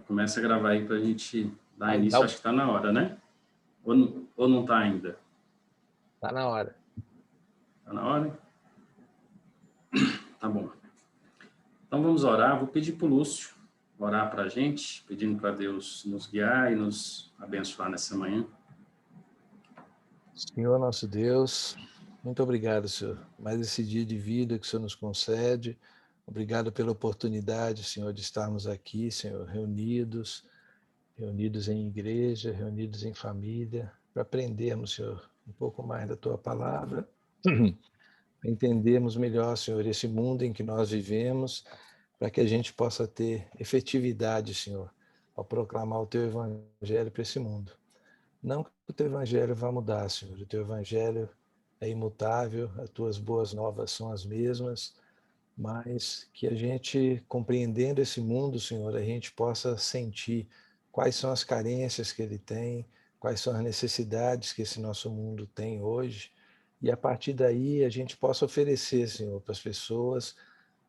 Começa a gravar aí para a gente dar Aí, início. Acho que está na hora, né? Ou não está ainda? Está na hora. Está na hora? Tá bom. Então vamos orar. Vou pedir para o Lúcio orar para a gente, pedindo para Deus nos guiar e nos abençoar nessa manhã. Senhor nosso Deus, muito obrigado, Senhor, mais esse dia de vida que o Senhor nos concede. Obrigado pela oportunidade, Senhor, de estarmos aqui, Senhor, reunidos em igreja, reunidos em família, para aprendermos, Senhor, um pouco mais da Tua palavra, para entendermos melhor, Senhor, esse mundo em que nós vivemos, para que a gente possa ter efetividade, Senhor, ao proclamar o Teu Evangelho para esse mundo. Não que o Teu Evangelho vá mudar, Senhor, o Teu Evangelho é imutável, as Tuas boas novas são as mesmas, mas que a gente, compreendendo esse mundo, Senhor, a gente possa sentir quais são as carências que ele tem, quais são as necessidades que esse nosso mundo tem hoje, e a partir daí a gente possa oferecer, Senhor, para as pessoas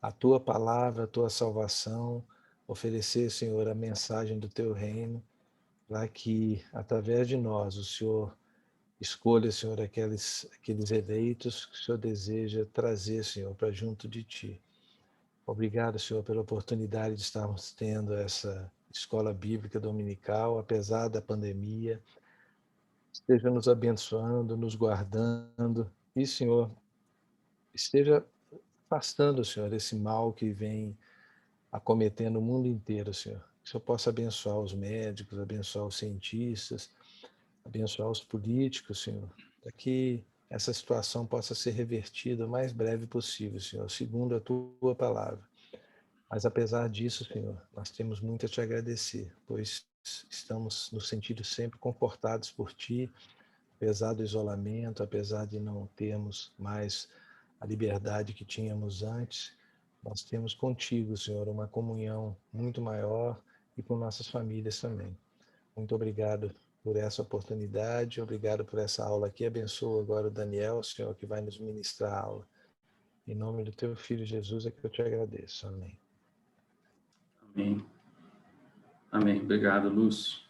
a Tua palavra, a Tua salvação, oferecer, Senhor, a mensagem do Teu reino, para que, através de nós, o Senhor escolha, Senhor, aqueles eleitos que o Senhor deseja trazer, Senhor, para junto de Ti. Obrigado, Senhor, pela oportunidade de estarmos tendo essa escola bíblica dominical, apesar da pandemia. Esteja nos abençoando, nos guardando e, Senhor, esteja afastando, Senhor, esse mal que vem acometendo o mundo inteiro, Senhor. Que o Senhor possa abençoar os médicos, abençoar os cientistas, abençoar os políticos, Senhor, para que essa situação possa ser revertida o mais breve possível, Senhor, segundo a Tua palavra. Mas apesar disso, Senhor, nós temos muito a Te agradecer, pois estamos nos sentindo sempre confortados por Ti, apesar do isolamento, apesar de não termos mais a liberdade que tínhamos antes, nós temos contigo, Senhor, uma comunhão muito maior e com nossas famílias também. Muito obrigado por essa oportunidade, obrigado por essa aula aqui. Abençoa agora o Daniel, Senhor, que vai nos ministrar a aula. Em nome do Teu Filho Jesus é que eu Te agradeço. Amém. Amém. Amém. Obrigado, Lúcio.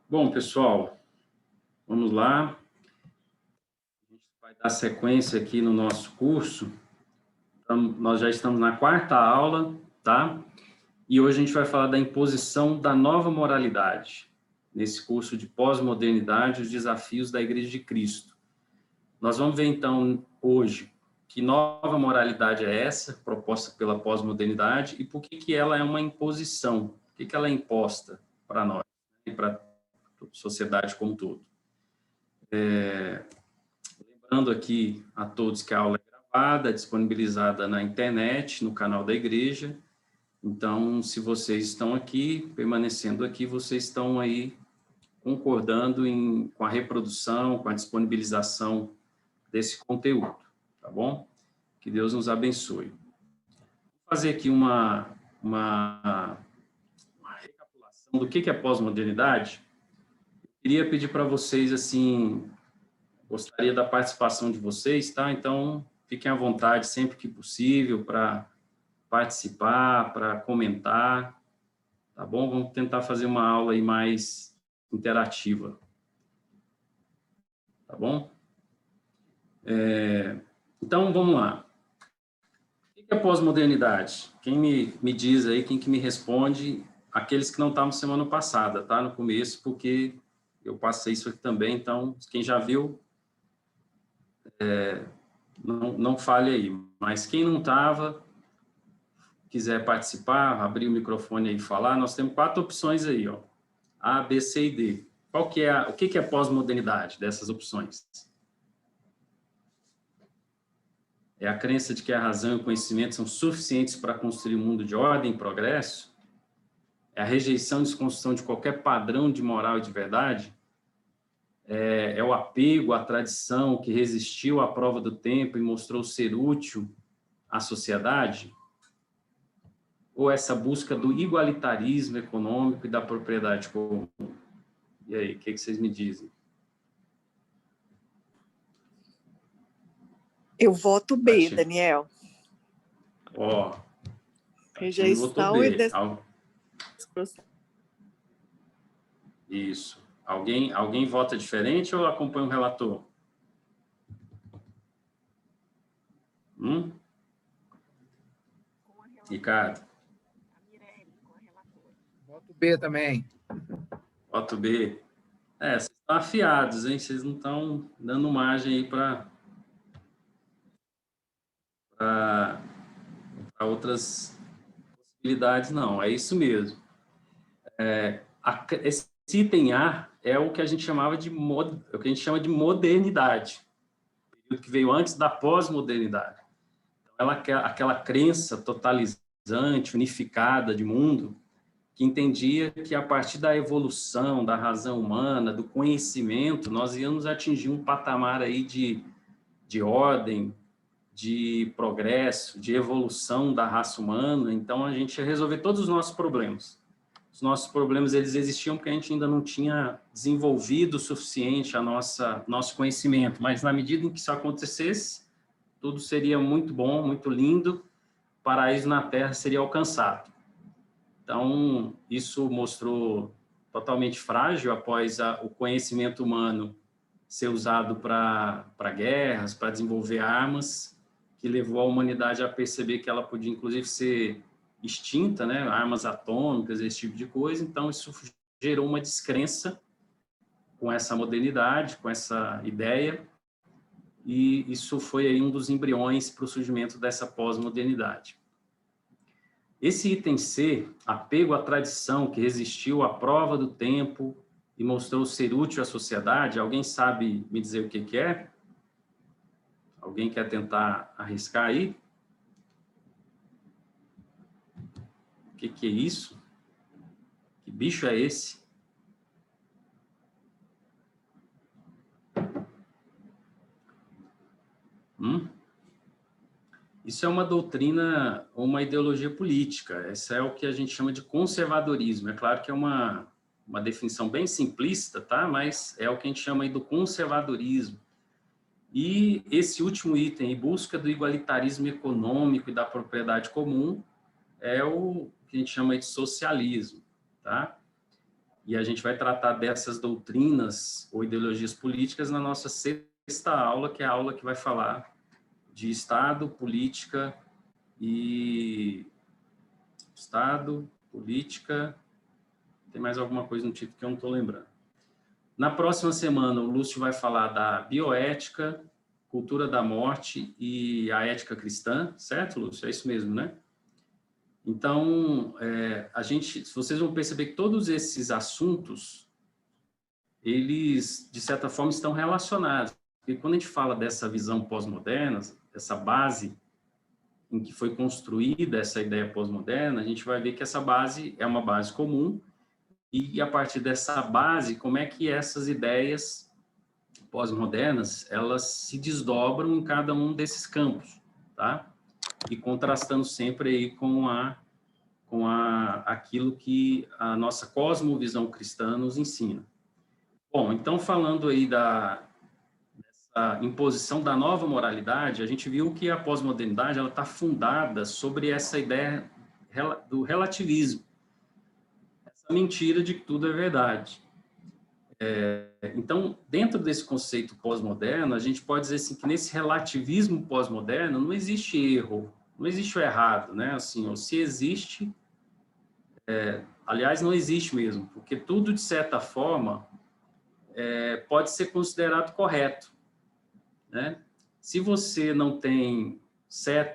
Bom, pessoal, vamos lá. A gente vai dar sequência aqui no nosso curso. Então, nós já estamos na 4ª aula, tá? E hoje a gente vai falar da imposição da nova moralidade, nesse curso de pós-modernidade, os desafios da Igreja de Cristo. Nós vamos ver, então, hoje, que nova moralidade é essa, proposta pela pós-modernidade, e por que ela é uma imposição, por que ela é imposta para nós, e para a sociedade como um todo. Lembrando aqui a todos que a aula é gravada, disponibilizada na internet, no canal da igreja. Então, se vocês estão aqui, permanecendo aqui, vocês estão aí concordando com a reprodução, com a disponibilização desse conteúdo, tá bom? Que Deus nos abençoe. Vou fazer aqui uma recapitulação do que é pós-modernidade. Queria pedir para vocês, assim, gostaria da participação de vocês, tá? Então, fiquem à vontade sempre que possível para participar, para comentar, tá bom? Vamos tentar fazer uma aula aí mais interativa, tá bom? Então, vamos lá. O que é pós-modernidade? Quem me diz aí, quem que me responde? Aqueles que não estavam semana passada, tá? No começo, porque eu passei isso aqui também, então, quem já viu, não fale aí. Mas quem não estava, quiser participar, abrir o microfone aí e falar, nós temos 4 opções aí, ó. A, B, C e D. O que é pós-modernidade dessas opções? É a crença de que a razão e o conhecimento são suficientes para construir um mundo de ordem e progresso? É a rejeição e desconstrução de qualquer padrão de moral e de verdade? É o apego à tradição que resistiu à prova do tempo e mostrou ser útil à sociedade? Ou essa busca do igualitarismo econômico e da propriedade comum? E aí, o que vocês me dizem? Eu voto B, Daniel. Ó, Rejeição e processo. Isso. Alguém vota diferente ou acompanha o relator? Ricardo? Voto B também. Voto B. Vocês estão afiados, hein? Vocês não estão dando margem aí para outras possibilidades, não. É isso mesmo. Esse item A é o que a gente chama de modernidade, período que veio antes da pós-modernidade. Aquela crença totalizante, unificada de mundo, que entendia que a partir da evolução, da razão humana, do conhecimento, nós íamos atingir um patamar aí de ordem, de progresso, de evolução da raça humana. Então, a gente ia resolver todos os nossos problemas. Os nossos problemas, eles existiam porque a gente ainda não tinha desenvolvido o suficiente nosso conhecimento, mas na medida em que isso acontecesse, tudo seria muito bom, muito lindo, o paraíso na Terra seria alcançado. Então, isso mostrou totalmente frágil após o conhecimento humano ser usado para guerras, para desenvolver armas, que levou a humanidade a perceber que ela podia, inclusive, ser extinta, né? Armas atômicas, esse tipo de coisa. Então, isso gerou uma descrença com essa modernidade, com essa ideia, e isso foi aí um dos embriões para o surgimento dessa pós-modernidade. Esse item C, apego à tradição que resistiu à prova do tempo e mostrou ser útil à sociedade, alguém sabe me dizer o que é? Alguém quer tentar arriscar aí? O que é isso? Que bicho é esse? Isso é uma doutrina ou uma ideologia política. Essa é o que a gente chama de conservadorismo. É claro que é uma definição bem simplista, tá? Mas é o que a gente chama aí do conservadorismo. E esse último item, em busca do igualitarismo econômico e da propriedade comum, é o que a gente chama de socialismo, tá? E a gente vai tratar dessas doutrinas ou ideologias políticas na nossa sexta aula, que é a aula que vai falar de Estado, política e... Estado, política... Tem mais alguma coisa no título que eu não estou lembrando. Na próxima semana, o Lúcio vai falar da bioética, cultura da morte e a ética cristã, certo, Lúcio? É isso mesmo, né? Então, vocês vão perceber que todos esses assuntos, eles, de certa forma, estão relacionados. Porque quando a gente fala dessa visão pós-moderna, essa base em que foi construída essa ideia pós-moderna, a gente vai ver que essa base é uma base comum, e a partir dessa base, como é que essas ideias pós-modernas, elas se desdobram em cada um desses campos, tá? E contrastando sempre aí com aquilo que a nossa cosmovisão cristã nos ensina. Bom, então falando aí dessa imposição da nova moralidade, a gente viu que a pós-modernidade ela está fundada sobre essa ideia do relativismo, essa mentira de que tudo é verdade. Então, dentro desse conceito pós-moderno, a gente pode dizer assim que nesse relativismo pós-moderno não existe erro, não existe o errado, né? Assim, ou se existe, aliás, não existe mesmo, porque tudo, de certa forma, pode ser considerado correto, né? Se você não tem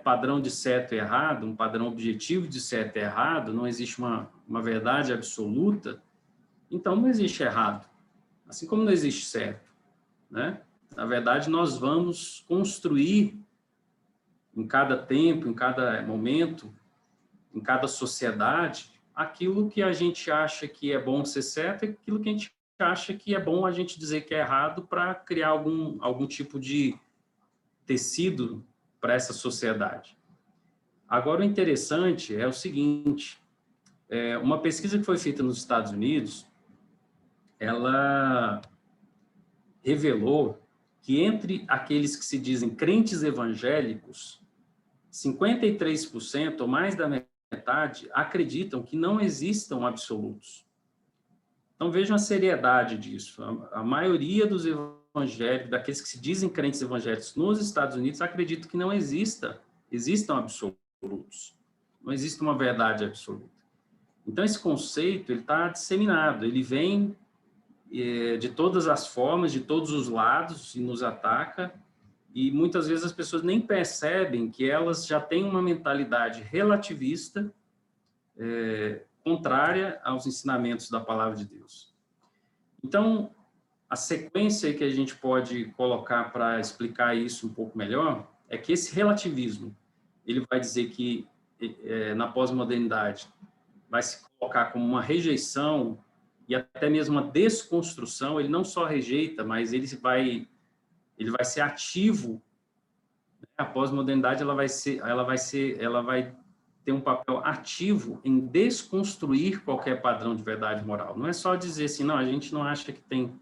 padrão de certo e errado, um padrão objetivo de certo e errado, não existe uma verdade absoluta, então não existe errado. Assim como não existe certo, né? Na verdade, nós vamos construir em cada tempo, em cada momento, em cada sociedade, aquilo que a gente acha que é bom ser certo e aquilo que a gente acha que é bom a gente dizer que é errado para criar algum tipo de tecido para essa sociedade. Agora, o interessante é o seguinte, uma pesquisa que foi feita nos Estados Unidos, ela revelou que entre aqueles que se dizem crentes evangélicos, 53% ou mais da metade acreditam que não existam absolutos. Então, vejam a seriedade disso. A maioria dos evangélicos, daqueles que se dizem crentes evangélicos nos Estados Unidos, acreditam que não existam absolutos. Não existe uma verdade absoluta. Então, esse conceito está disseminado, ele vem de todas as formas, de todos os lados, e nos ataca, e muitas vezes as pessoas nem percebem que elas já têm uma mentalidade relativista, contrária aos ensinamentos da palavra de Deus. Então, a sequência que a gente pode colocar para explicar isso um pouco melhor é que esse relativismo, ele vai dizer que na pós-modernidade vai se colocar como uma rejeição e até mesmo uma desconstrução. Ele não só rejeita, mas ele vai ser ativo. A pós-modernidade ela vai ter um papel ativo em desconstruir qualquer padrão de verdade moral. Não é só dizer assim, não, a gente não acha que tem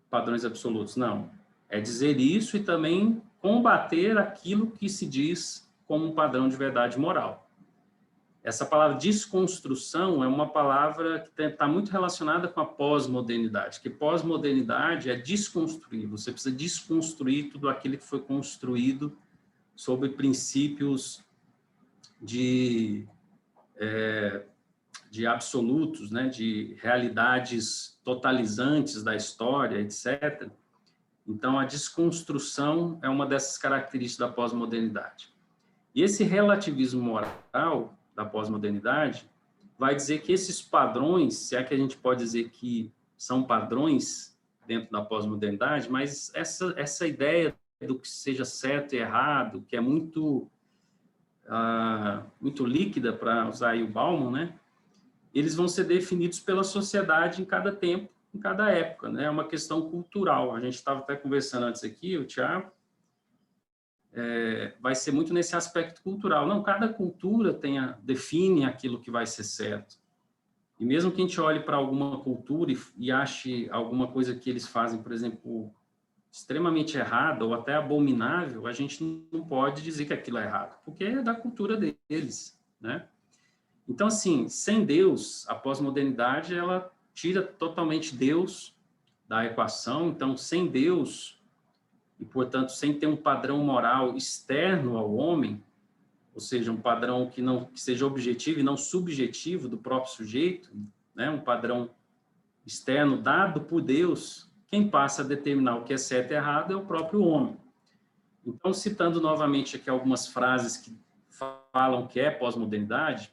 padrões absolutos. Não. É dizer isso e também combater aquilo que se diz como um padrão de verdade moral. Essa palavra desconstrução é uma palavra que está muito relacionada com a pós-modernidade, que pós-modernidade é desconstruir. Você precisa desconstruir tudo aquilo que foi construído sobre princípios de absolutos, né, de realidades totalizantes da história, etc. Então, a desconstrução é uma dessas características da pós-modernidade. E esse relativismo moral da pós-modernidade vai dizer que esses padrões, se é que a gente pode dizer que são padrões dentro da pós-modernidade, mas essa ideia do que seja certo e errado, que é muito líquida, para usar aí o Bauman, né? Eles vão ser definidos pela sociedade em cada tempo, em cada época, né? É uma questão cultural. A gente estava até conversando antes aqui, o Tiago, vai ser muito nesse aspecto cultural. Não, cada cultura define aquilo que vai ser certo. E mesmo que a gente olhe para alguma cultura e ache alguma coisa que eles fazem, por exemplo, extremamente errada ou até abominável, a gente não pode dizer que aquilo é errado, porque é da cultura deles, né? Então, assim, sem Deus, a pós-modernidade, ela tira totalmente Deus da equação. Então, sem Deus, e, portanto, sem ter um padrão moral externo ao homem, ou seja, um padrão que seja objetivo e não subjetivo do próprio sujeito, né? Um padrão externo dado por Deus, quem passa a determinar o que é certo e errado é o próprio homem. Então, citando novamente aqui algumas frases que falam que é pós-modernidade,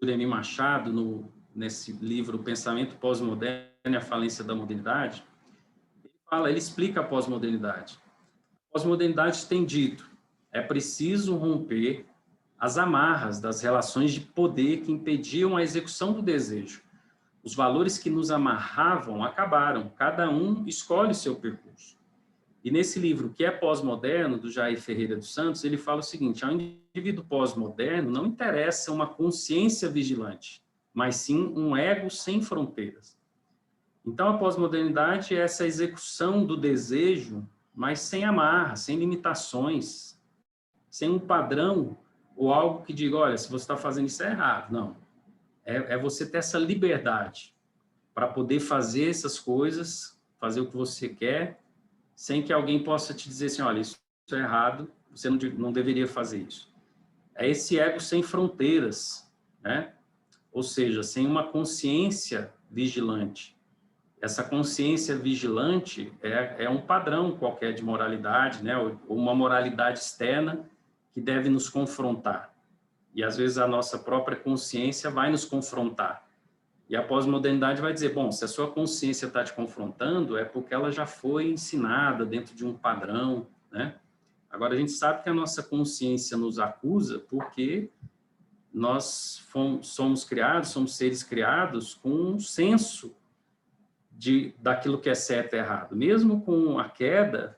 Juremi Machado, nesse livro Pensamento Pós-Moderno e a Falência da Modernidade, ele explica a pós-modernidade. A pós-modernidade tem dito, é preciso romper as amarras das relações de poder que impediam a execução do desejo. Os valores que nos amarravam acabaram, cada um escolhe seu percurso. E nesse livro, que é pós-moderno, do Jair Ferreira dos Santos, ele fala o seguinte: ao indivíduo pós-moderno não interessa uma consciência vigilante, mas sim um ego sem fronteiras. Então, a pós-modernidade é essa execução do desejo, mas sem amarra, sem limitações, sem um padrão ou algo que diga, olha, se você está fazendo isso é errado. Não. É você ter essa liberdade para poder fazer essas coisas, fazer o que você quer, sem que alguém possa te dizer assim, olha, isso é errado, você não deveria fazer isso. É esse ego sem fronteiras, né? Ou seja, sem uma consciência vigilante. Essa consciência vigilante é um padrão qualquer de moralidade, né? Ou uma moralidade externa que deve nos confrontar. E, às vezes, a nossa própria consciência vai nos confrontar. E a pós-modernidade vai dizer, bom, se a sua consciência está te confrontando, é porque ela já foi ensinada dentro de um padrão, né? Agora, a gente sabe que a nossa consciência nos acusa porque nós somos seres criados com um senso daquilo que é certo e errado. Mesmo com a queda,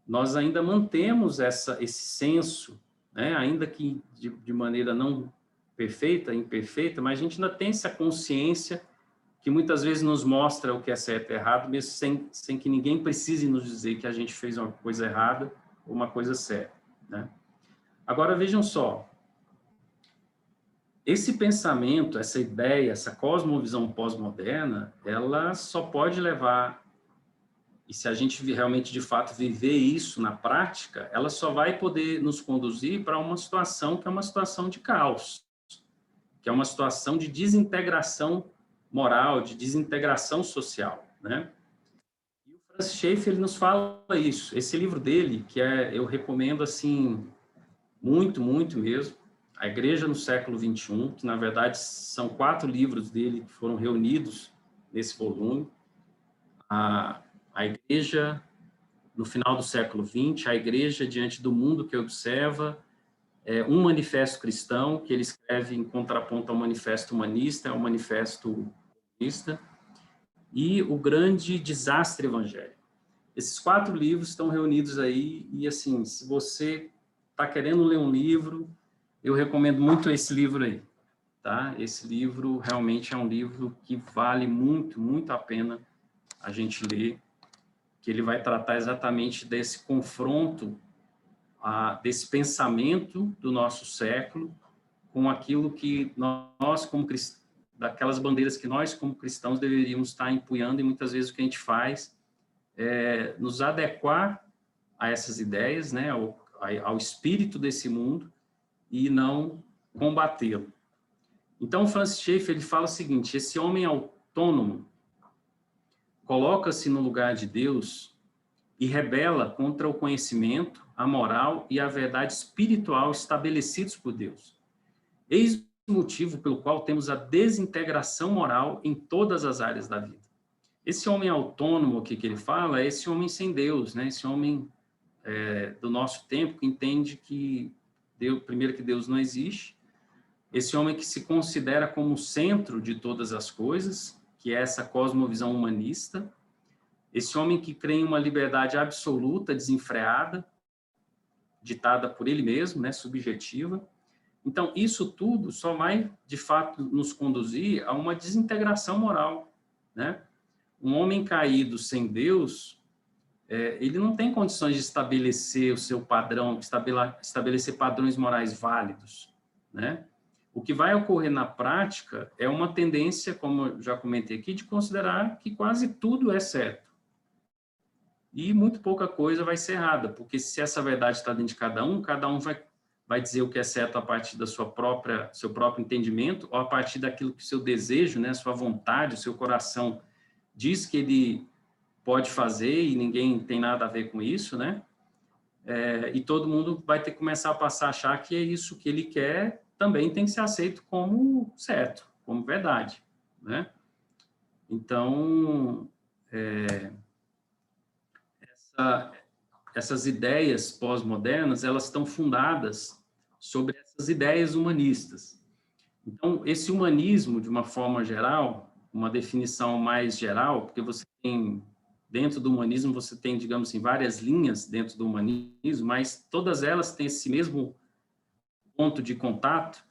nós ainda mantemos esse senso, né? Ainda que de maneira não perfeita, imperfeita, mas a gente ainda tem essa consciência que muitas vezes nos mostra o que é certo e errado, mesmo sem que ninguém precise nos dizer que a gente fez uma coisa errada ou uma coisa certa, né? Agora, vejam só, esse pensamento, essa ideia, essa cosmovisão pós-moderna, ela só pode levar, e se a gente realmente, de fato, viver isso na prática, ela só vai poder nos conduzir para uma situação que é uma situação de caos, que é uma situação de desintegração moral, de desintegração social, né? E o Francis Schaeffer, ele nos fala isso. Esse livro dele, eu recomendo, assim, muito, muito mesmo, A Igreja no Século XXI, que, na verdade, são 4 livros dele que foram reunidos nesse volume. A Igreja no final do século XX, a Igreja diante do mundo que observa, um manifesto cristão, que ele escreve em contraponto ao manifesto humanista, ao manifesto comunista, e o grande desastre evangélico. Esses 4 livros estão reunidos aí, e assim, se você está querendo ler um livro, eu recomendo muito esse livro aí, tá? Esse livro realmente é um livro que vale muito, muito a pena a gente ler, que ele vai tratar exatamente desse confronto, desse pensamento do nosso século com aquilo que nós, como cristãos, daquelas bandeiras que nós, como cristãos, deveríamos estar empunhando, e muitas vezes o que a gente faz é nos adequar a essas ideias, né, ao espírito desse mundo, e não combatê-lo. Então, Francis Schaeffer, ele fala o seguinte: esse homem autônomo coloca-se no lugar de Deus e rebela contra o conhecimento, a moral e a verdade espiritual estabelecidos por Deus. Eis o motivo pelo qual temos a desintegração moral em todas as áreas da vida. Esse homem autônomo, o que ele fala, é esse homem sem Deus, né? Esse homem do nosso tempo que entende que Deus, primeiro, que Deus não existe, esse homem que se considera como o centro de todas as coisas, que é essa cosmovisão humanista, esse homem que crê em uma liberdade absoluta, desenfreada, ditada por ele mesmo, né, subjetiva. Então, isso tudo só vai, de fato, nos conduzir a uma desintegração moral, né? Um homem caído sem Deus, ele não tem condições de estabelecer o seu padrão, estabelecer padrões morais válidos, né? O que vai ocorrer na prática é uma tendência, como eu já comentei aqui, de considerar que quase tudo é certo. E muito pouca coisa vai ser errada, porque se essa verdade está dentro de cada um vai dizer o que é certo a partir da seu próprio entendimento, ou a partir daquilo que o seu desejo, né, a sua vontade, o seu coração diz que ele pode fazer e ninguém tem nada a ver com isso, né? E todo mundo vai ter que começar a passar a achar que é isso que ele quer, também tem que ser aceito como certo, como verdade, né? Então, essas ideias pós-modernas, elas estão fundadas sobre essas ideias humanistas. Então, esse humanismo, de uma forma geral, uma definição mais geral, porque você tem, dentro do humanismo, você tem, digamos assim, várias linhas dentro do humanismo, mas todas elas têm esse mesmo ponto de contato,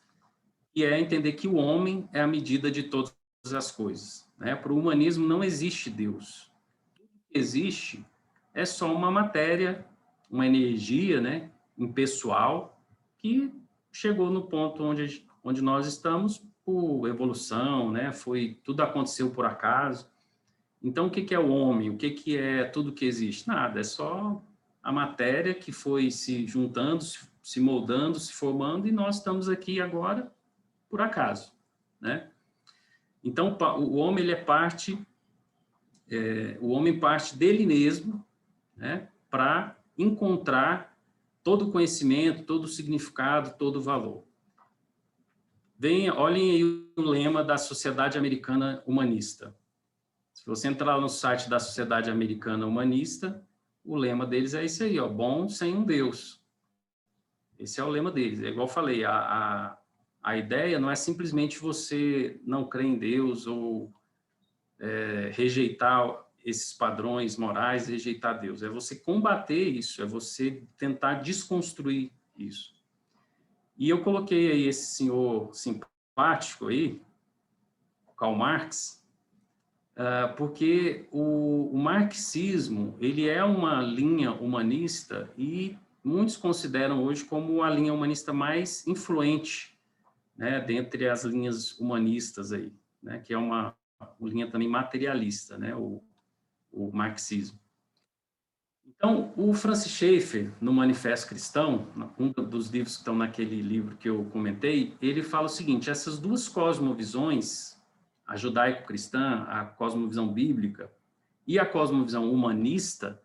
que é entender que o homem é a medida de todas as coisas, né? Para o humanismo não existe Deus. Tudo que existe é só uma matéria, uma energia, né, impessoal, que chegou no ponto onde nós estamos por evolução, né? Tudo aconteceu por acaso. Então, o que é o homem? O que é tudo que existe? Nada, é só a matéria que foi se juntando, se moldando, se formando, e nós estamos aqui agora por acaso, né? Então, o homem, ele o homem parte dele mesmo, né, para encontrar todo o conhecimento, todo o significado, todo o valor. Olhem aí o lema da Sociedade Americana Humanista. Se você entrar no site da Sociedade Americana Humanista, o lema deles é esse aí, ó, bom sem um Deus. Esse é o lema deles. É igual eu falei, a ideia não é simplesmente você não crer em Deus ou rejeitar esses padrões morais, rejeitar Deus. É você combater isso, é você tentar desconstruir isso. E eu coloquei aí esse senhor simpático aí, Karl Marx, porque o marxismo, ele é uma linha humanista e muitos consideram hoje como a linha humanista mais influente né, dentre as linhas humanistas aí, né, que é uma linha também materialista, né, o marxismo. Então, o Francis Schaeffer, no Manifesto Cristão, um dos livros que estão naquele livro que eu comentei, ele fala o seguinte: essas duas cosmovisões, a judaico-cristã, a cosmovisão bíblica e a cosmovisão humanista,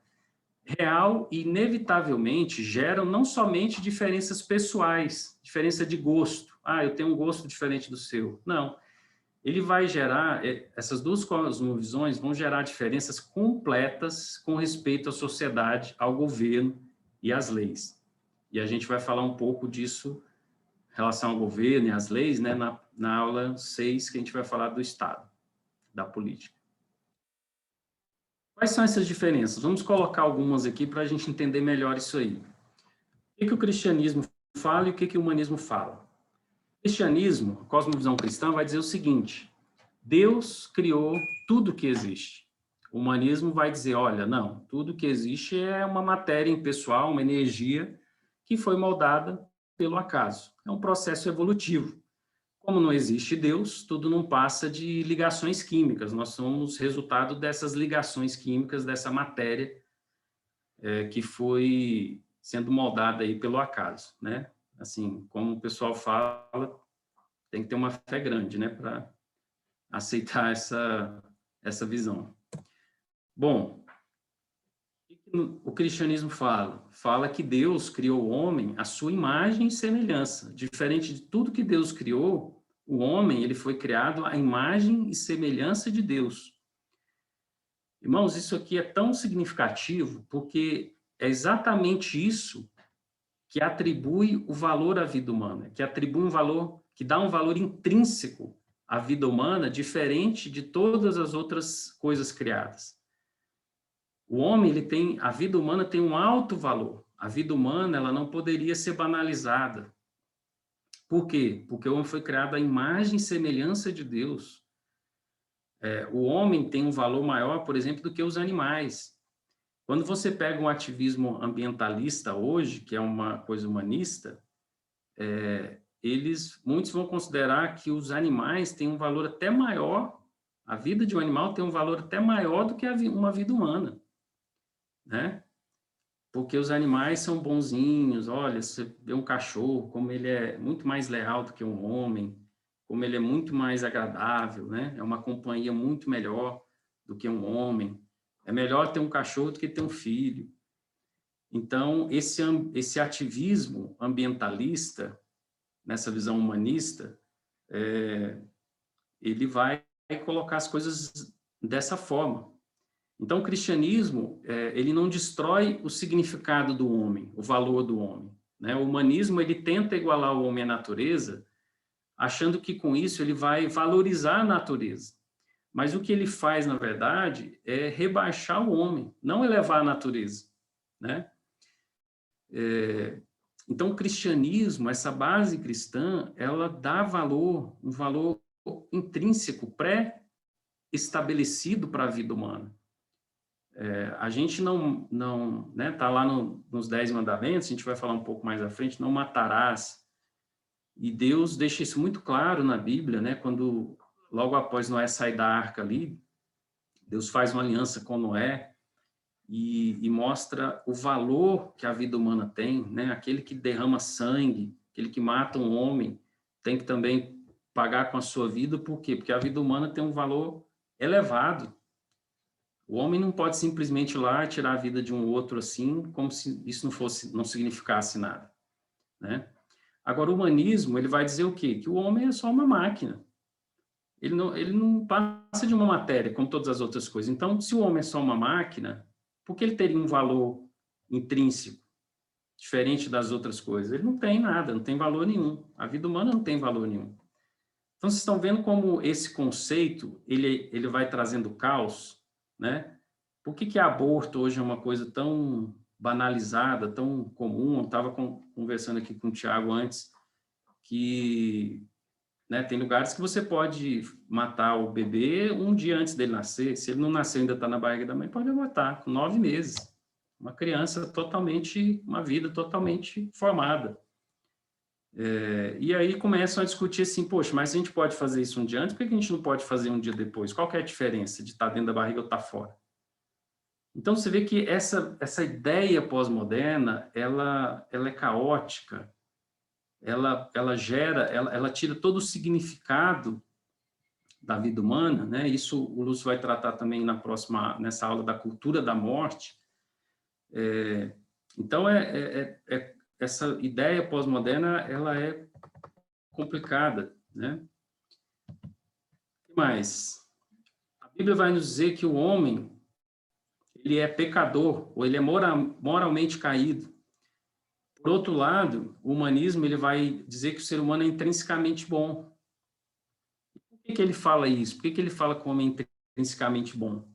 real e inevitavelmente geram não somente diferenças pessoais, diferença de gosto. Ah, eu tenho um gosto diferente do seu. Não. Ele vai gerar, essas duas cosmovisões vão gerar diferenças completas com respeito à sociedade, ao governo e às leis. E a gente vai falar um pouco disso em relação ao governo e às leis, né, na aula 6, que a gente vai falar do Estado, da política. Quais são essas diferenças? Vamos colocar algumas aqui para a gente entender melhor isso aí. O que o cristianismo fala e o que o humanismo fala? O cristianismo, a cosmovisão cristã, vai dizer o seguinte: Deus criou tudo que existe. O humanismo vai dizer, olha, não, tudo que existe é uma matéria impessoal, uma energia que foi moldada pelo acaso. É um processo evolutivo. Como não existe Deus, tudo não passa de ligações químicas. Nós somos resultado dessas ligações químicas, dessa matéria que foi sendo moldada aí pelo acaso, né? Assim, como o pessoal fala, tem que ter uma fé grande, né, para aceitar essa visão. Bom, o cristianismo fala? Fala que Deus criou o homem à sua imagem e semelhança. Diferente de tudo que Deus criou, o homem ele foi criado à imagem e semelhança de Deus. Irmãos, isso aqui é tão significativo porque é exatamente isso que atribui o valor à vida humana, que atribui um valor, que dá um valor intrínseco à vida humana, diferente de todas as outras coisas criadas. O homem, a vida humana tem um alto valor. A vida humana, ela não poderia ser banalizada. Por quê? Porque o homem foi criado à imagem e semelhança de Deus. O homem tem um valor maior, por exemplo, do que os animais. Quando você pega um ativismo ambientalista hoje, que é uma coisa humanista, muitos vão considerar que os animais têm um valor até maior, a vida de um animal tem um valor até maior do que uma vida humana, né? Porque os animais são bonzinhos, olha, você vê um cachorro, como ele é muito mais leal do que um homem, como ele é muito mais agradável, né? É uma companhia muito melhor do que um homem. É melhor ter um cachorro do que ter um filho. Então, esse ativismo ambientalista, nessa visão humanista, ele vai colocar as coisas dessa forma. Então, o cristianismo, ele não destrói o significado do homem, o valor do homem, né? O humanismo, ele tenta igualar o homem à natureza, achando que com isso ele vai valorizar a natureza. Mas o que ele faz, na verdade, é rebaixar o homem, não elevar a natureza, né? Então, o cristianismo, essa base cristã, ela dá valor, um valor intrínseco, pré-estabelecido para a vida humana. A gente não né, tá lá nos 10 mandamentos, a gente vai falar um pouco mais à frente, não matarás. E Deus deixa isso muito claro na Bíblia, né? Quando, logo após Noé sair da arca ali, Deus faz uma aliança com Noé e mostra o valor que a vida humana tem, né? Aquele que derrama sangue, aquele que mata um homem, tem que também pagar com a sua vida, por quê? Porque a vida humana tem um valor elevado. O homem não pode simplesmente ir lá tirar a vida de um outro assim, como se isso não significasse nada, né? Agora, o humanismo, ele vai dizer o quê? Que o homem é só uma máquina. Ele não passa de uma matéria, como todas as outras coisas. Então, se o homem é só uma máquina, por que ele teria um valor intrínseco, diferente das outras coisas? Ele não tem nada, não tem valor nenhum. A vida humana não tem valor nenhum. Então, vocês estão vendo como esse conceito, ele vai trazendo caos, né? Por que aborto hoje é uma coisa tão banalizada, tão comum? Eu estava conversando aqui com o Tiago antes, que, né, tem lugares que você pode matar o bebê um dia antes dele nascer. Se ele não nasceu ainda está na barriga da mãe, pode abortar, com 9 meses. Uma criança uma vida totalmente formada. E aí começam a discutir assim, poxa, mas a gente pode fazer isso um dia antes, por que a gente não pode fazer um dia depois? Qual que é a diferença de estar dentro da barriga ou estar fora? Então, você vê que essa ideia pós-moderna, ela é caótica, ela gera, ela tira todo o significado da vida humana, né? Isso o Lúcio vai tratar também nessa aula da cultura da morte. Então, essa ideia pós-moderna, ela é complicada, né? O que mais? A Bíblia vai nos dizer que o homem, ele é pecador, ou ele é moralmente caído. Por outro lado, o humanismo, ele vai dizer que o ser humano é intrinsecamente bom. Por que ele fala isso? Por que ele fala que o homem é intrinsecamente bom?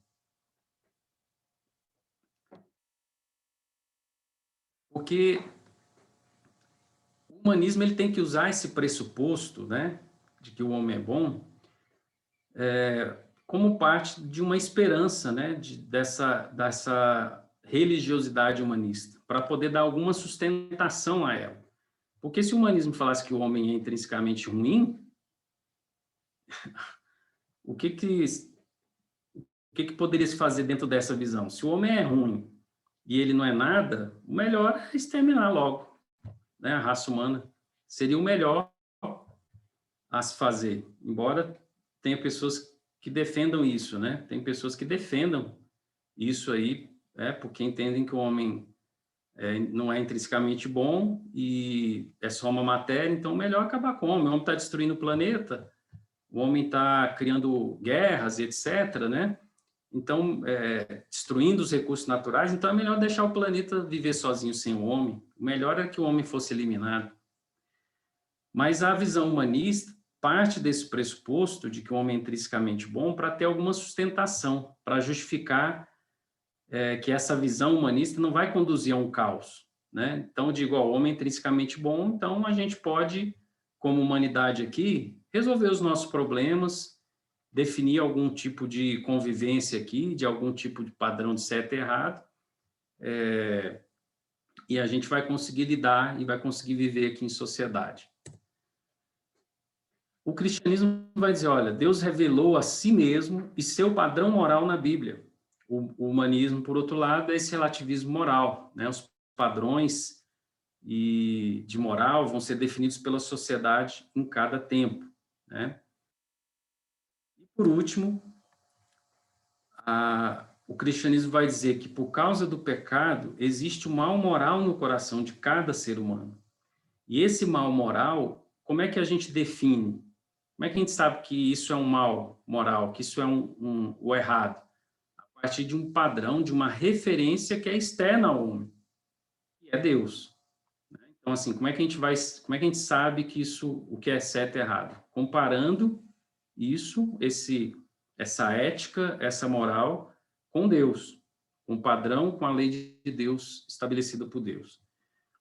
Porque o humanismo, ele tem que usar esse pressuposto, né, de que o homem é bom, como parte de uma esperança, né, dessa religiosidade humanista, para poder dar alguma sustentação a ela. Porque se o humanismo falasse que o homem é intrinsecamente ruim, o que poderia se fazer dentro dessa visão? Se o homem é ruim e ele não é nada, o melhor é exterminar logo, né? A raça humana seria o melhor a se fazer, embora tenha pessoas que defendam isso, né? Tem pessoas que defendam isso aí, porque entendem que o homem não é intrinsecamente bom e é só uma matéria, então melhor acabar com o homem. O homem está destruindo o planeta, o homem está criando guerras, etc., né? Então, destruindo os recursos naturais, então é melhor deixar o planeta viver sozinho sem o homem. O melhor é que o homem fosse eliminado. Mas a visão humanista parte desse pressuposto de que o homem é intrinsecamente bom para ter alguma sustentação, para justificar que essa visão humanista não vai conduzir a um caos, né? Então, eu digo, o homem é intrinsecamente bom, então a gente pode, como humanidade aqui, resolver os nossos problemas, definir algum tipo de convivência aqui, de algum tipo de padrão de certo e errado, e a gente vai conseguir lidar e vai conseguir viver aqui em sociedade. O cristianismo vai dizer, olha, Deus revelou a si mesmo e seu padrão moral na Bíblia. O humanismo, por outro lado, é esse relativismo moral, né? Os padrões de moral vão ser definidos pela sociedade em cada tempo, né? E, por último, o cristianismo vai dizer que, por causa do pecado, existe um mal moral no coração de cada ser humano. E esse mal moral, como é que a gente define? Como é que a gente sabe que isso é um mal moral, que isso é o errado? A partir de um padrão, de uma referência que é externa ao homem, que é Deus. Então, assim, como é que a gente sabe que o que é certo e errado? Comparando isso, essa ética, essa moral, com Deus, com o padrão, com a lei de Deus estabelecida por Deus.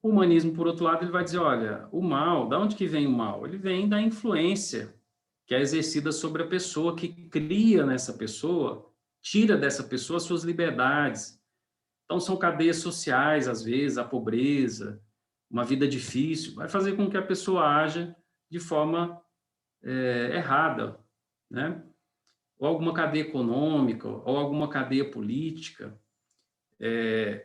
O humanismo, por outro lado, ele vai dizer, olha, o mal, da onde que vem o mal? Ele vem da influência que é exercida sobre a pessoa, que cria nessa pessoa, tira dessa pessoa as suas liberdades. Então, são cadeias sociais, às vezes, a pobreza, uma vida difícil, vai fazer com que a pessoa haja de forma errada, né? Ou alguma cadeia econômica, ou alguma cadeia política,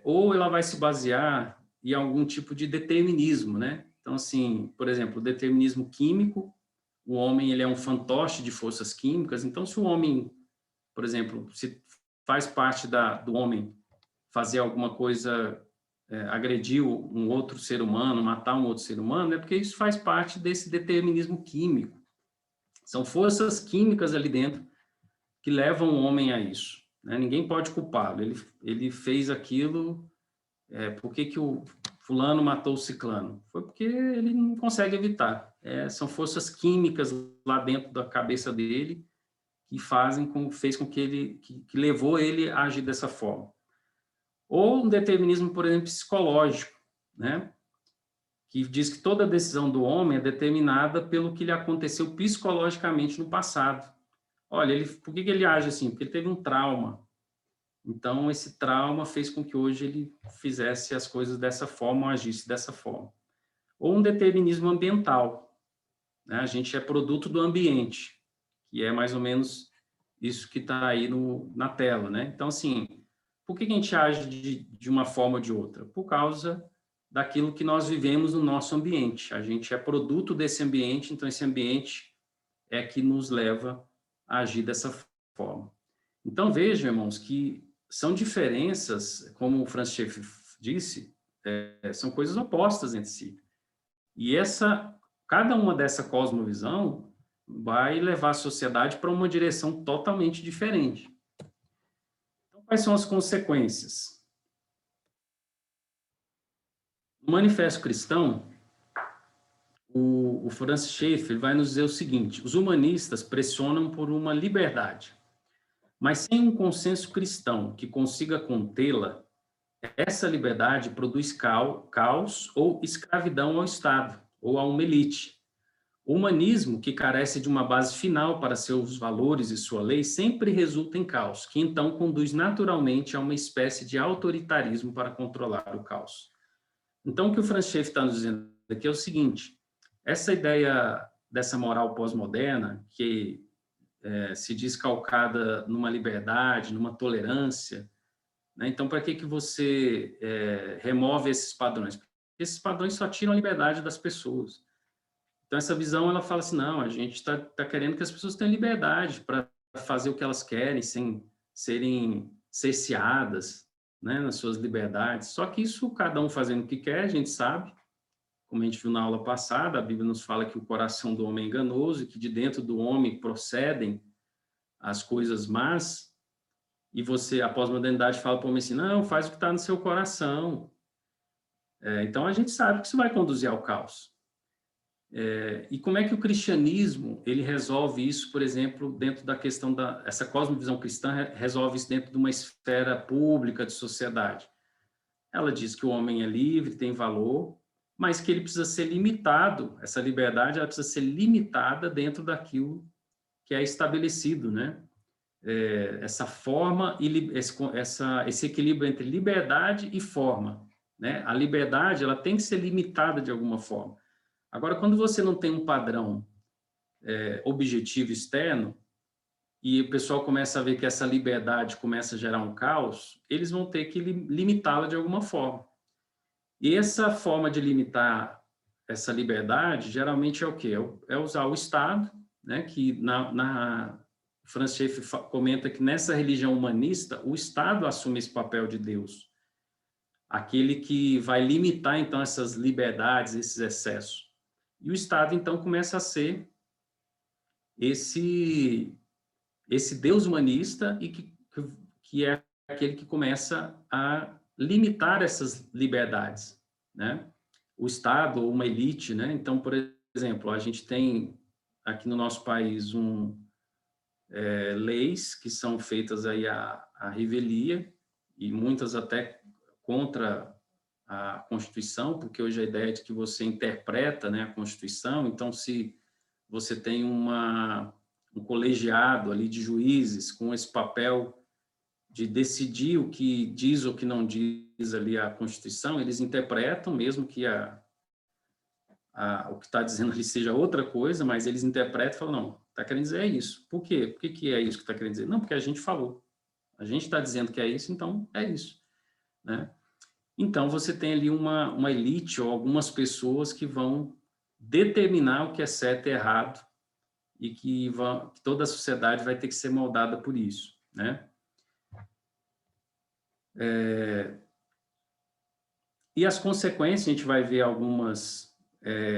ou ela vai se basear em algum tipo de determinismo, né? Então, assim, por exemplo, o determinismo químico, o homem ele é um fantoche de forças químicas, então se o homem, por exemplo, se faz parte do homem fazer alguma coisa, agredir um outro ser humano, matar um outro ser humano, é porque isso faz parte desse determinismo químico. São forças químicas ali dentro que levam o homem a isso, né? Ninguém pode culpá-lo, ele fez aquilo, por que o fulano matou o ciclano? Foi porque ele não consegue evitar. São forças químicas lá dentro da cabeça dele que fez com que que levou ele a agir dessa forma. Ou um determinismo, por exemplo, psicológico, né? Que diz que toda decisão do homem é determinada pelo que lhe aconteceu psicologicamente no passado. Olha, por que ele age assim? Porque ele teve um trauma. Então, esse trauma fez com que hoje ele fizesse as coisas dessa forma, ou agisse dessa forma. ou um determinismo ambiental, né? A gente é produto do ambiente, que é mais ou menos isso que está aí na tela, né? Então, assim, por que a gente age de uma forma ou de outra? Por causa daquilo que nós vivemos no nosso ambiente. A gente é produto desse ambiente, então esse ambiente é que nos leva a agir dessa forma. Então, vejam, irmãos, que são diferenças, como o Francis Schaeffer disse, são coisas opostas entre si. E cada uma dessa cosmovisão vai levar a sociedade para uma direção totalmente diferente. Então, quais são as consequências? No Manifesto Cristão, o Francis Schaeffer vai nos dizer o seguinte: os humanistas pressionam por uma liberdade, mas sem um consenso cristão que consiga contê-la, essa liberdade produz caos ou escravidão ao Estado ou a uma elite. O humanismo, que carece de uma base final para seus valores e sua lei, sempre resulta em caos, que então conduz naturalmente a uma espécie de autoritarismo para controlar o caos. Então, o que o Francis Schaeffer está nos dizendo aqui é o seguinte: essa ideia dessa moral pós-moderna, que se diz calcada numa liberdade, numa tolerância, né? Então, para que você remove esses padrões? Porque esses padrões só tiram a liberdade das pessoas. Então, essa visão, ela fala assim, não, a gente está querendo que as pessoas tenham liberdade para fazer o que elas querem, sem serem cerceadas, né, nas suas liberdades. Só que isso, cada um fazendo o que quer, a gente sabe, como a gente viu na aula passada, a Bíblia nos fala que o coração do homem é enganoso e que de dentro do homem procedem as coisas más, e a pós-modernidade fala para o homem assim, não, faz o que está no seu coração. Então, a gente sabe que isso vai conduzir ao caos. E como é que o cristianismo ele resolve isso, por exemplo, dentro da questão essa cosmovisão cristã resolve isso dentro de uma esfera pública de sociedade? Ela diz que o homem é livre, tem valor, mas que ele precisa ser limitado, essa liberdade ela precisa ser limitada dentro daquilo que é estabelecido, né? Essa forma e esse equilíbrio entre liberdade e forma, né? A liberdade ela tem que ser limitada de alguma forma. Agora, quando você não tem um padrão objetivo externo e o pessoal começa a ver que essa liberdade começa a gerar um caos, eles vão ter que limitá-la de alguma forma. E essa forma de limitar essa liberdade, geralmente é o quê? É usar o Estado, né? Que Francis Schaeffer comenta que nessa religião humanista, o Estado assume esse papel de Deus, aquele que vai limitar, então, essas liberdades, esses excessos. E o Estado, então, começa a ser esse Deus humanista e que é aquele que começa a limitar essas liberdades, né? O Estado ou uma elite, né? Então, por exemplo, a gente tem aqui no nosso país leis que são feitas aí à revelia e muitas até contra a Constituição, porque hoje a ideia é de que você interpreta, né, a Constituição. Então, se você tem um colegiado ali de juízes com esse papel de decidir o que diz ou que não diz ali a Constituição, eles interpretam, mesmo que o que está dizendo ali seja outra coisa, mas eles interpretam e falam, não, está querendo dizer isso. Por quê? Por que é isso que está querendo dizer? Não, porque a gente falou. A gente está dizendo que é isso, então é isso, né? Então, você tem ali uma elite ou algumas pessoas que vão determinar o que é certo e errado e que toda a sociedade vai ter que ser moldada por isso, né? E as consequências, a gente vai ver algumas,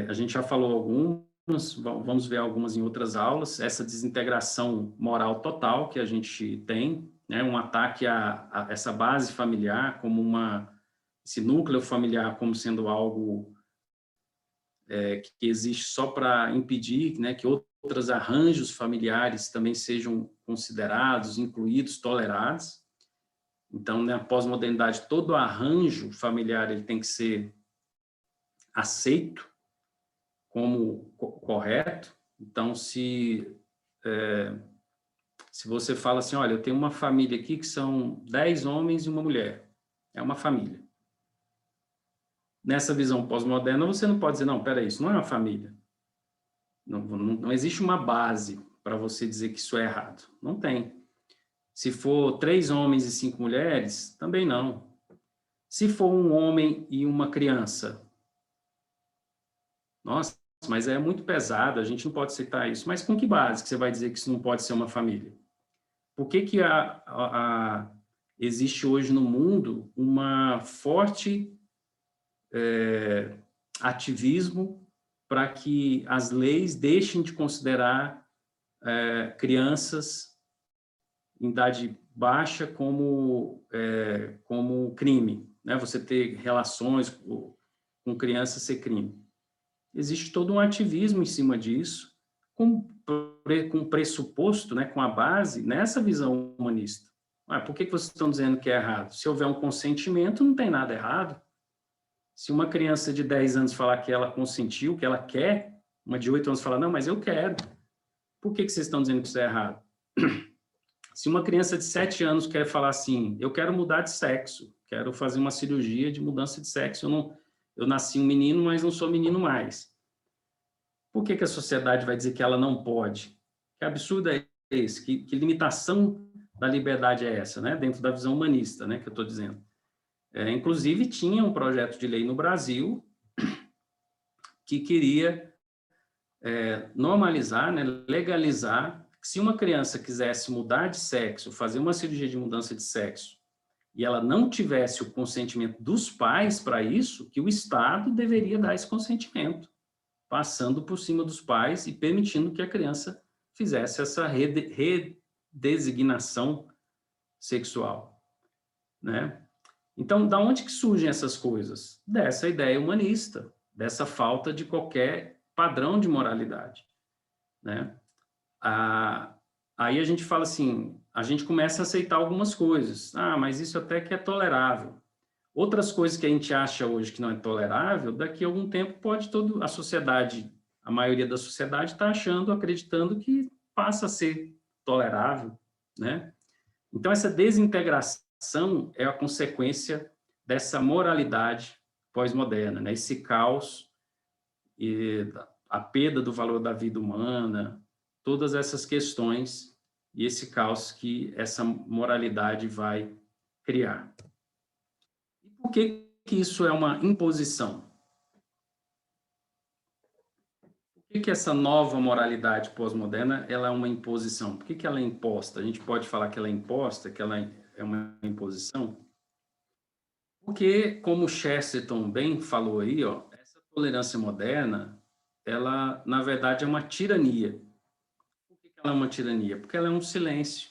a gente já falou algumas, vamos ver algumas em outras aulas, essa desintegração moral total que a gente tem, né? Um ataque a essa base familiar como esse núcleo familiar como sendo algo que existe só para impedir, né, que outros arranjos familiares também sejam considerados, incluídos, tolerados. Então, na pós-modernidade, todo arranjo familiar ele tem que ser aceito como correto. Então, se você fala assim, olha, eu tenho uma família aqui que são 10 homens e uma mulher, é uma família. nessa visão pós-moderna, você não pode dizer, não, peraí, isso não é uma família. Não existe uma base para você dizer que isso é errado. Não tem. Se for 3 homens e 5 mulheres, também não. Se for um homem e uma criança, nossa, mas é muito pesado, a gente não pode aceitar isso. Mas com que base que você vai dizer que isso não pode ser uma família? Por que que existe hoje no mundo uma forte ativismo para que as leis deixem de considerar crianças em idade baixa como crime, né? Você ter relações com crianças ser crime. Existe todo um ativismo em cima disso, com pressuposto, né, com a base nessa visão humanista. Por que vocês estão dizendo que é errado? Se houver um consentimento, não tem nada errado. Se uma criança de 10 anos falar que ela consentiu, que ela quer, uma de 8 anos falar, não, mas eu quero. Por que vocês estão dizendo que isso é errado? Se uma criança de 7 anos quer falar assim, eu quero mudar de sexo, quero fazer uma cirurgia de mudança de sexo, eu nasci um menino, mas não sou menino mais. Por que a sociedade vai dizer que ela não pode? Que absurdo é esse? Que limitação da liberdade é essa, né? Dentro da visão humanista, né, que eu estou dizendo. Inclusive, tinha um projeto de lei no Brasil que queria normalizar, né, legalizar, que se uma criança quisesse mudar de sexo, fazer uma cirurgia de mudança de sexo, e ela não tivesse o consentimento dos pais para isso, que o Estado deveria dar esse consentimento, passando por cima dos pais e permitindo que a criança fizesse essa redesignação sexual, né? Então, da onde que surgem essas coisas? Dessa ideia humanista, dessa falta de qualquer padrão de moralidade, né? Aí a gente fala assim, a gente começa a aceitar algumas coisas. Mas isso até que é tolerável. Outras coisas que a gente acha hoje que não é tolerável, daqui a algum tempo pode a sociedade, a maioria da sociedade está achando, acreditando que passa a ser tolerável, né? Então, essa desintegração é a consequência dessa moralidade pós-moderna, né? Esse caos e a perda do valor da vida humana, todas essas questões e esse caos que essa moralidade vai criar. E por que isso é uma imposição? Por que essa nova moralidade pós-moderna ela é uma imposição? Por que ela é imposta? A gente pode falar que ela é imposta, que ela é uma imposição? Porque, como o Chesterton bem falou aí, essa tolerância moderna, ela, na verdade, é uma tirania. Por que ela é uma tirania? Porque ela é um silêncio.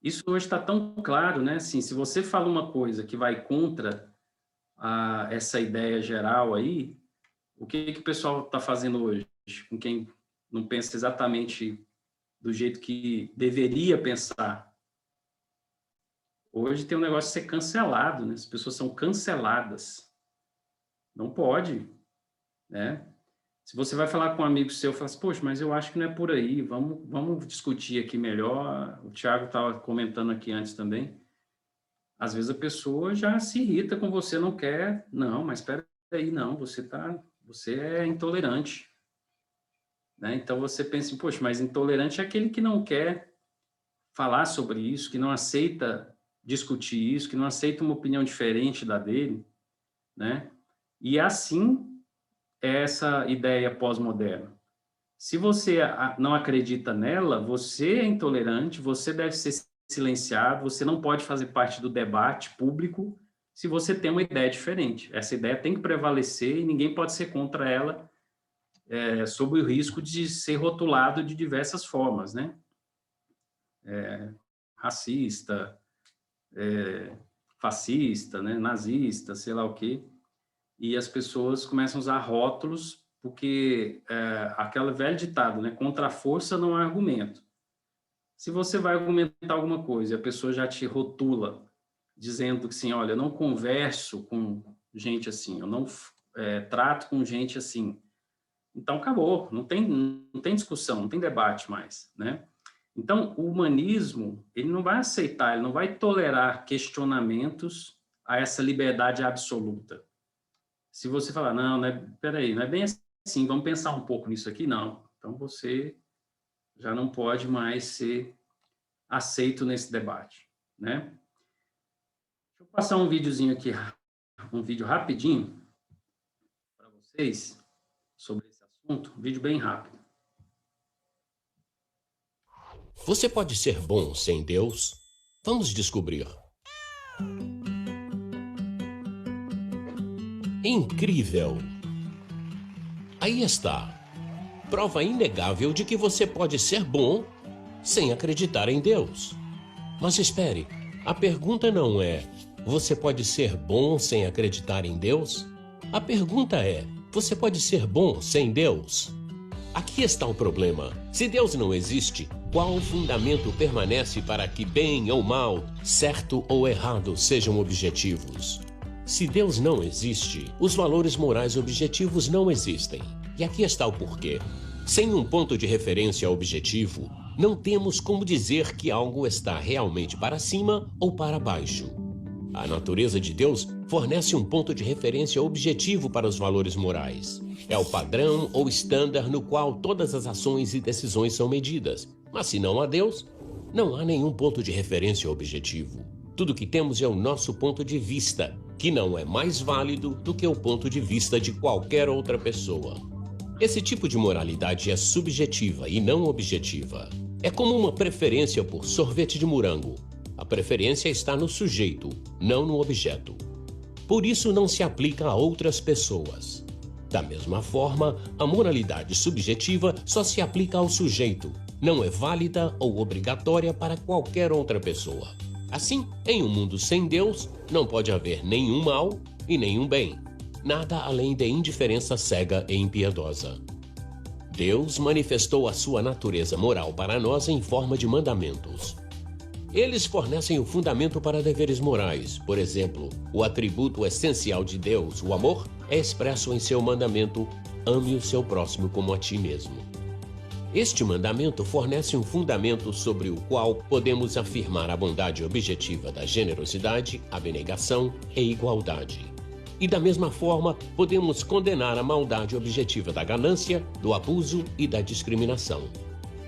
Isso hoje está tão claro, né? Assim, se você fala uma coisa que vai contra essa ideia geral aí, o que o pessoal está fazendo hoje? Com quem não pensa exatamente do jeito que deveria pensar. Hoje tem um negócio de ser cancelado, né? As pessoas são canceladas. Não pode, né? Se você vai falar com um amigo seu, fala assim, poxa, mas eu acho que não é por aí, vamos discutir aqui melhor. O Thiago estava comentando aqui antes também. Às vezes a pessoa já se irrita com você, não quer. Não, mas espera aí, não, você é intolerante. Né? Então você pensa, poxa, mas intolerante é aquele que não quer falar sobre isso, que não aceita discutir isso, que não aceita uma opinião diferente da dele, né? E assim é essa ideia pós-moderna. Se você não acredita nela, você é intolerante, você deve ser silenciado, você não pode fazer parte do debate público se você tem uma ideia diferente. Essa ideia tem que prevalecer e ninguém pode ser contra ela, sob o risco de ser rotulado de diversas formas, né? Racista, fascista, né? Nazista, sei lá o quê. E as pessoas começam a usar rótulos porque aquele velho ditado, né? Contra a força não há argumento. Se você vai argumentar alguma coisa e a pessoa já te rotula, dizendo que assim, olha, eu não converso com gente assim, eu não trato com gente assim, então acabou, não tem discussão, não tem debate mais, né? Então, o humanismo, ele não vai aceitar, ele não vai tolerar questionamentos a essa liberdade absoluta. Se você falar, não é, peraí, não é bem assim, vamos pensar um pouco nisso aqui, não. Então você já não pode mais ser aceito nesse debate, né? Deixa eu passar um videozinho aqui, um vídeo rapidinho para vocês sobre esse assunto, um vídeo bem rápido. Você pode ser bom sem Deus? Vamos descobrir. Incrível! Aí está. Prova inegável de que você pode ser bom sem acreditar em Deus. Mas espere, a pergunta não é: você pode ser bom sem acreditar em Deus? A pergunta é: você pode ser bom sem Deus? Aqui está o problema. Se Deus não existe, qual fundamento permanece para que bem ou mal, certo ou errado sejam objetivos? Se Deus não existe, os valores morais objetivos não existem. E aqui está o porquê. Sem um ponto de referência objetivo, não temos como dizer que algo está realmente para cima ou para baixo. A natureza de Deus fornece um ponto de referência objetivo para os valores morais. É o padrão ou estándar no qual todas as ações e decisões são medidas. Mas se não há Deus, não há nenhum ponto de referência objetivo. Tudo que temos é o nosso ponto de vista, que não é mais válido do que o ponto de vista de qualquer outra pessoa. Esse tipo de moralidade é subjetiva e não objetiva. É como uma preferência por sorvete de morango. A preferência está no sujeito, não no objeto. Por isso não se aplica a outras pessoas. Da mesma forma, a moralidade subjetiva só se aplica ao sujeito, não é válida ou obrigatória para qualquer outra pessoa. Assim, em um mundo sem Deus, não pode haver nenhum mal e nenhum bem. Nada além de indiferença cega e impiedosa. Deus manifestou a sua natureza moral para nós em forma de mandamentos. Eles fornecem o fundamento para deveres morais. Por exemplo, o atributo essencial de Deus, o amor, é expresso em seu mandamento: ame o seu próximo como a ti mesmo. Este mandamento fornece um fundamento sobre o qual podemos afirmar a bondade objetiva da generosidade, abnegação e igualdade. E da mesma forma, podemos condenar a maldade objetiva da ganância, do abuso e da discriminação.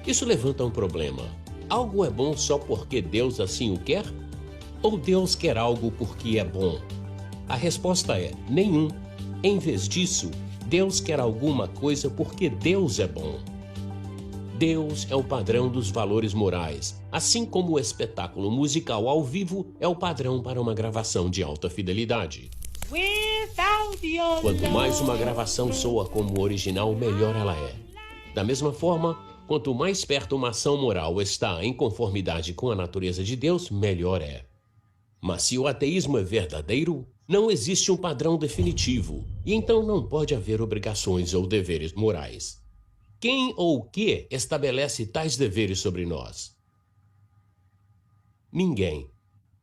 Isso levanta um problema. Algo é bom só porque Deus assim o quer? Ou Deus quer algo porque é bom? A resposta é nenhum. Em vez disso, Deus quer alguma coisa porque Deus é bom. Deus é o padrão dos valores morais, assim como o espetáculo musical ao vivo é o padrão para uma gravação de alta fidelidade. Quanto mais uma gravação soa como original, melhor ela é. Da mesma forma, quanto mais perto uma ação moral está em conformidade com a natureza de Deus, melhor é. Mas se o ateísmo é verdadeiro, não existe um padrão definitivo, e então não pode haver obrigações ou deveres morais. Quem ou o que estabelece tais deveres sobre nós? Ninguém.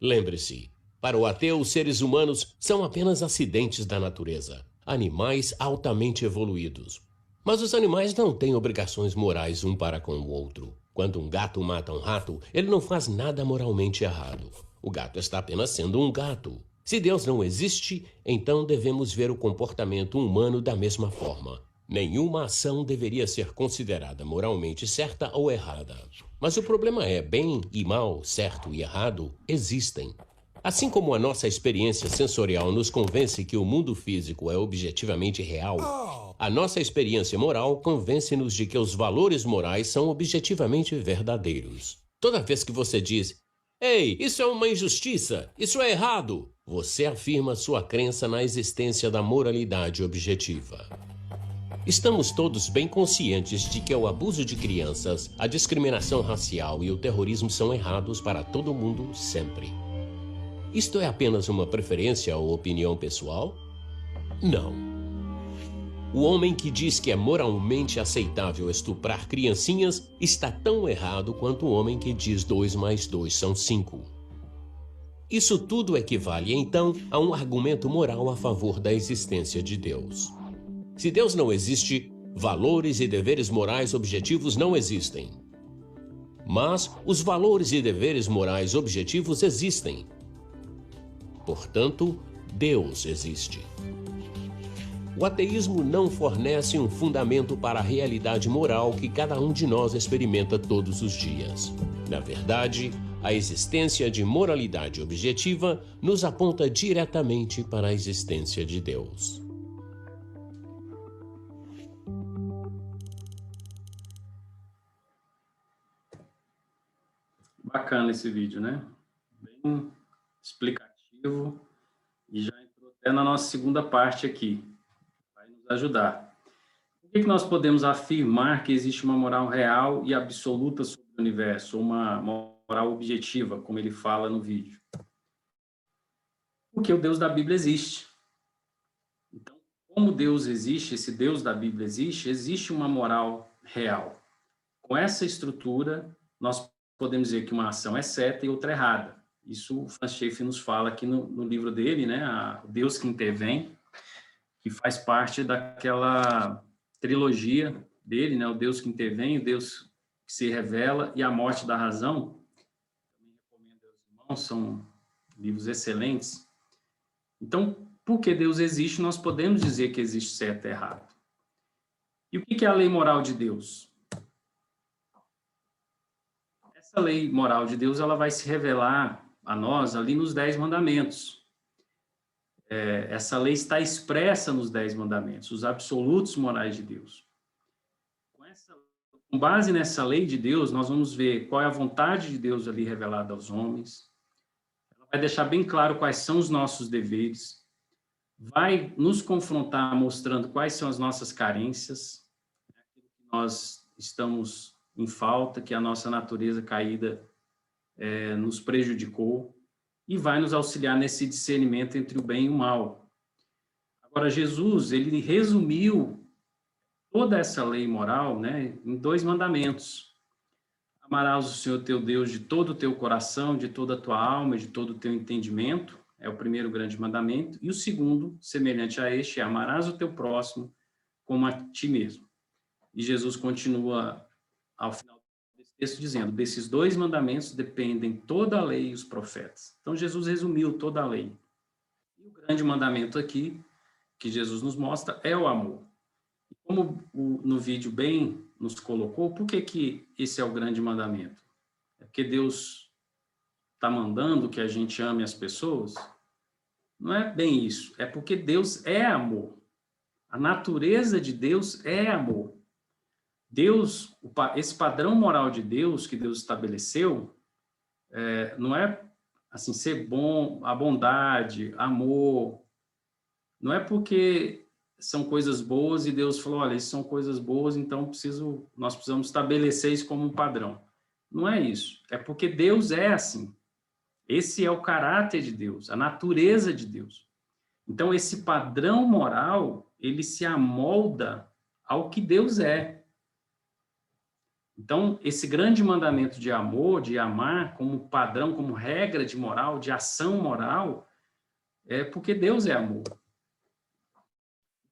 Lembre-se, para o ateu, os seres humanos são apenas acidentes da natureza, animais altamente evoluídos. Mas os animais não têm obrigações morais um para com o outro. Quando um gato mata um rato, ele não faz nada moralmente errado. O gato está apenas sendo um gato. Se Deus não existe, então devemos ver o comportamento humano da mesma forma. Nenhuma ação deveria ser considerada moralmente certa ou errada. Mas o problema é, bem e mal, certo e errado, existem. Assim como a nossa experiência sensorial nos convence que o mundo físico é objetivamente real, a nossa experiência moral convence-nos de que os valores morais são objetivamente verdadeiros. Toda vez que você diz, "Ei, isso é uma injustiça, isso é errado", você afirma sua crença na existência da moralidade objetiva. Estamos todos bem conscientes de que o abuso de crianças, a discriminação racial e o terrorismo são errados para todo mundo sempre. Isto é apenas uma preferência ou opinião pessoal? Não. O homem que diz que é moralmente aceitável estuprar criancinhas está tão errado quanto o homem que diz 2 mais 2 são 5. Isso tudo equivale, então, a um argumento moral a favor da existência de Deus. Se Deus não existe, valores e deveres morais objetivos não existem. Mas os valores e deveres morais objetivos existem. Portanto, Deus existe. O ateísmo não fornece um fundamento para a realidade moral que cada um de nós experimenta todos os dias. Na verdade, a existência de moralidade objetiva nos aponta diretamente para a existência de Deus. Bacana esse vídeo, né? Bem explicativo e já entrou até na nossa segunda parte aqui. Vai nos ajudar. Por que nós podemos afirmar que existe uma moral real e absoluta sobre o universo, uma moral objetiva, como ele fala no vídeo? Porque o Deus da Bíblia existe. Então, como Deus existe, esse Deus da Bíblia existe, existe uma moral real. Com essa estrutura, nós podemos dizer que uma ação é certa e outra errada. Isso o Francis Schaeffer nos fala aqui no livro dele, né? O Deus que intervém, que faz parte daquela trilogia dele, né? O Deus que intervém, o Deus que se revela e a morte da razão. Também recomendo aos irmãos, são livros excelentes. Então, porque Deus existe, nós podemos dizer que existe certo e errado. E o que é a lei moral de Deus? Essa lei moral de Deus, ela vai se revelar a nós ali nos 10 mandamentos. Essa lei está expressa nos 10 mandamentos, os absolutos morais de Deus. Com base nessa lei de Deus, nós vamos ver qual é a vontade de Deus ali revelada aos homens. Ela vai deixar bem claro quais são os nossos deveres. Vai nos confrontar mostrando quais são as nossas carências, aquilo que nós estamos em falta, que a nossa natureza caída nos prejudicou, e vai nos auxiliar nesse discernimento entre o bem e o mal. Agora, Jesus, ele resumiu toda essa lei moral, né, em 2 mandamentos. Amarás o Senhor teu Deus de todo o teu coração, de toda a tua alma, de todo o teu entendimento, é o primeiro grande mandamento, e o segundo, semelhante a este, é amarás o teu próximo como a ti mesmo. E Jesus continua ao final desse texto dizendo, desses 2 mandamentos dependem toda a lei e os profetas. Então Jesus resumiu toda a lei. E o grande mandamento aqui, que Jesus nos mostra, é o amor. E como no vídeo bem nos colocou, por que esse é o grande mandamento? É porque Deus está mandando que a gente ame as pessoas? Não é bem isso. É porque Deus é amor. A natureza de Deus é amor. Deus, esse padrão moral de Deus que Deus estabeleceu, não é assim, ser bom, a bondade, amor. Não é porque são coisas boas e Deus falou, olha, isso são coisas boas, então nós precisamos estabelecer isso como um padrão. Não é isso. É porque Deus é assim. Esse é o caráter de Deus, a natureza de Deus. Então, esse padrão moral, ele se amolda ao que Deus é. Então, esse grande mandamento de amor, de amar como padrão, como regra de moral, de ação moral, é porque Deus é amor.